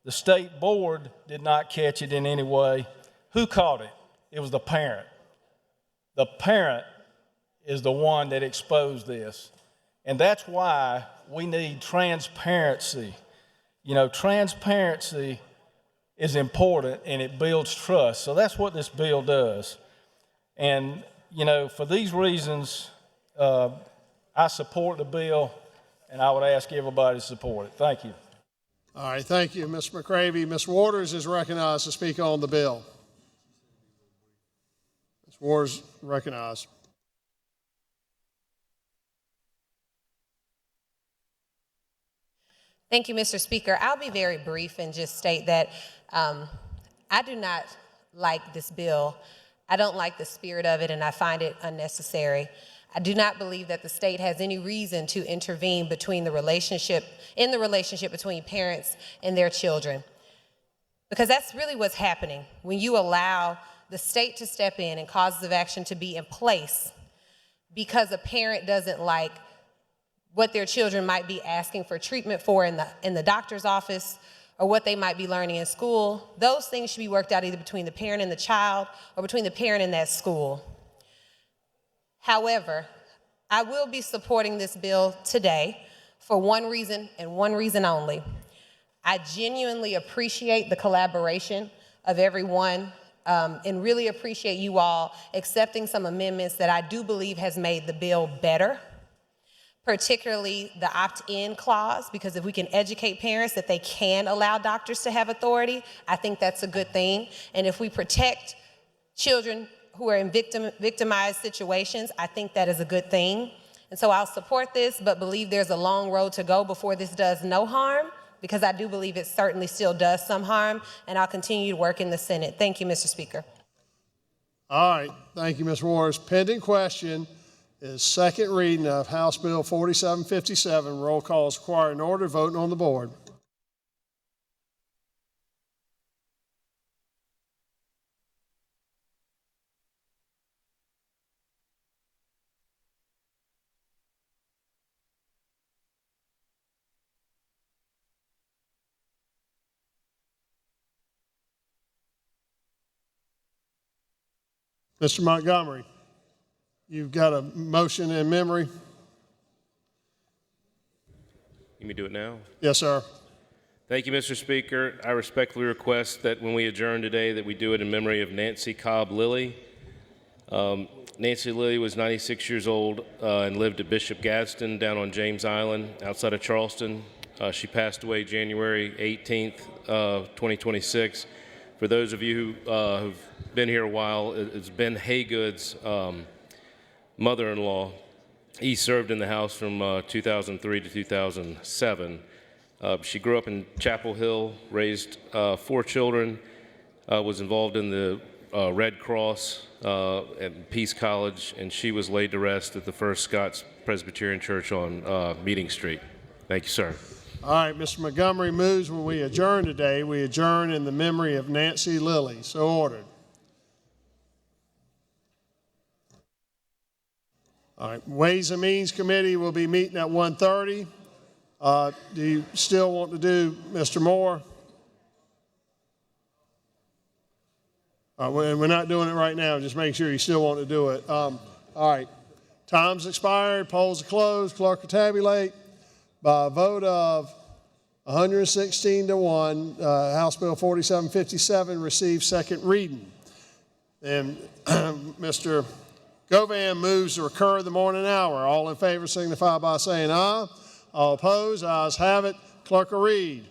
the state board did not catch it in any way. Who caught it? It was the parent. The parent is the one that exposed this. And that's why we need transparency. You know, transparency is important and it builds trust. So that's what this bill does. And, you know, for these reasons, I support the bill, and I would ask everybody to support it. Thank you. All right, thank you, Ms. McCravy. Ms. Waters is recognized to speak on the bill. Ms. Waters, recognized. Thank you, Mr. Speaker. I'll be very brief and just state that I do not like this bill. I don't like the spirit of it, and I find it unnecessary. I do not believe that the state has any reason to intervene in the relationship between parents and their children, because that's really what's happening when you allow the state to step in and causes of action to be in place because a parent doesn't like what their children might be asking for treatment for in the doctor's office, or what they might be learning in school. Those things should be worked out either between the parent and the child or between the parent and that school. However, I will be supporting this bill today for one reason and one reason only. I genuinely appreciate the collaboration of everyone and really appreciate you all accepting some amendments that I do believe has made the bill better. particularly the opt-in clause, because if we can educate parents that they can allow doctors to have authority, I think that's a good thing. And if we protect children who are in victimized situations, I think that is a good thing. And so I'll support this, but believe there's a long road to go before this does no harm, because I do believe it certainly still does some harm, and I'll continue to work in the Senate. Thank you, Mr. Speaker. All right, thank you, Ms. Waters. Pending question is second reading of House Bill 4757. Roll call is required in order. Voting on the board. Mr. Montgomery, you've got a motion in memory? You may do it now? Yes, sir. Thank you, Mr. Speaker. I respectfully request that when we adjourn today that we do it in memory of Nancy Cobb Lilly. Nancy Lilly was 96 years old and lived at Bishop Gadsden down on James Island outside of Charleston. She passed away January 18th, 2026. For those of you who've been here a while, it's Ben Haygood's mother-in-law. He served in the House from 2003 to 2007. She grew up in Chapel Hill, raised 4 children, was involved in the Red Cross at Peace College, and she was laid to rest at the First Scots Presbyterian Church on Meeting Street. Thank you, sir. All right, Mr. Montgomery moves when we adjourn today. We adjourn in the memory of Nancy Lilly. So ordered. All right, Ways and Means Committee will be meeting at 1:30. Do you still want to do Mr. Moore? We're not doing it right now. Just make sure you still want to do it. All right, time's expired. Polls are closed. Clerk will tabulate. By a vote of 116 to 1, House Bill 4757 received second reading. And Mr. Govan moves to recur the morning hour. All in favor signify by saying aye. All opposed, ayes have it. Clerk will read.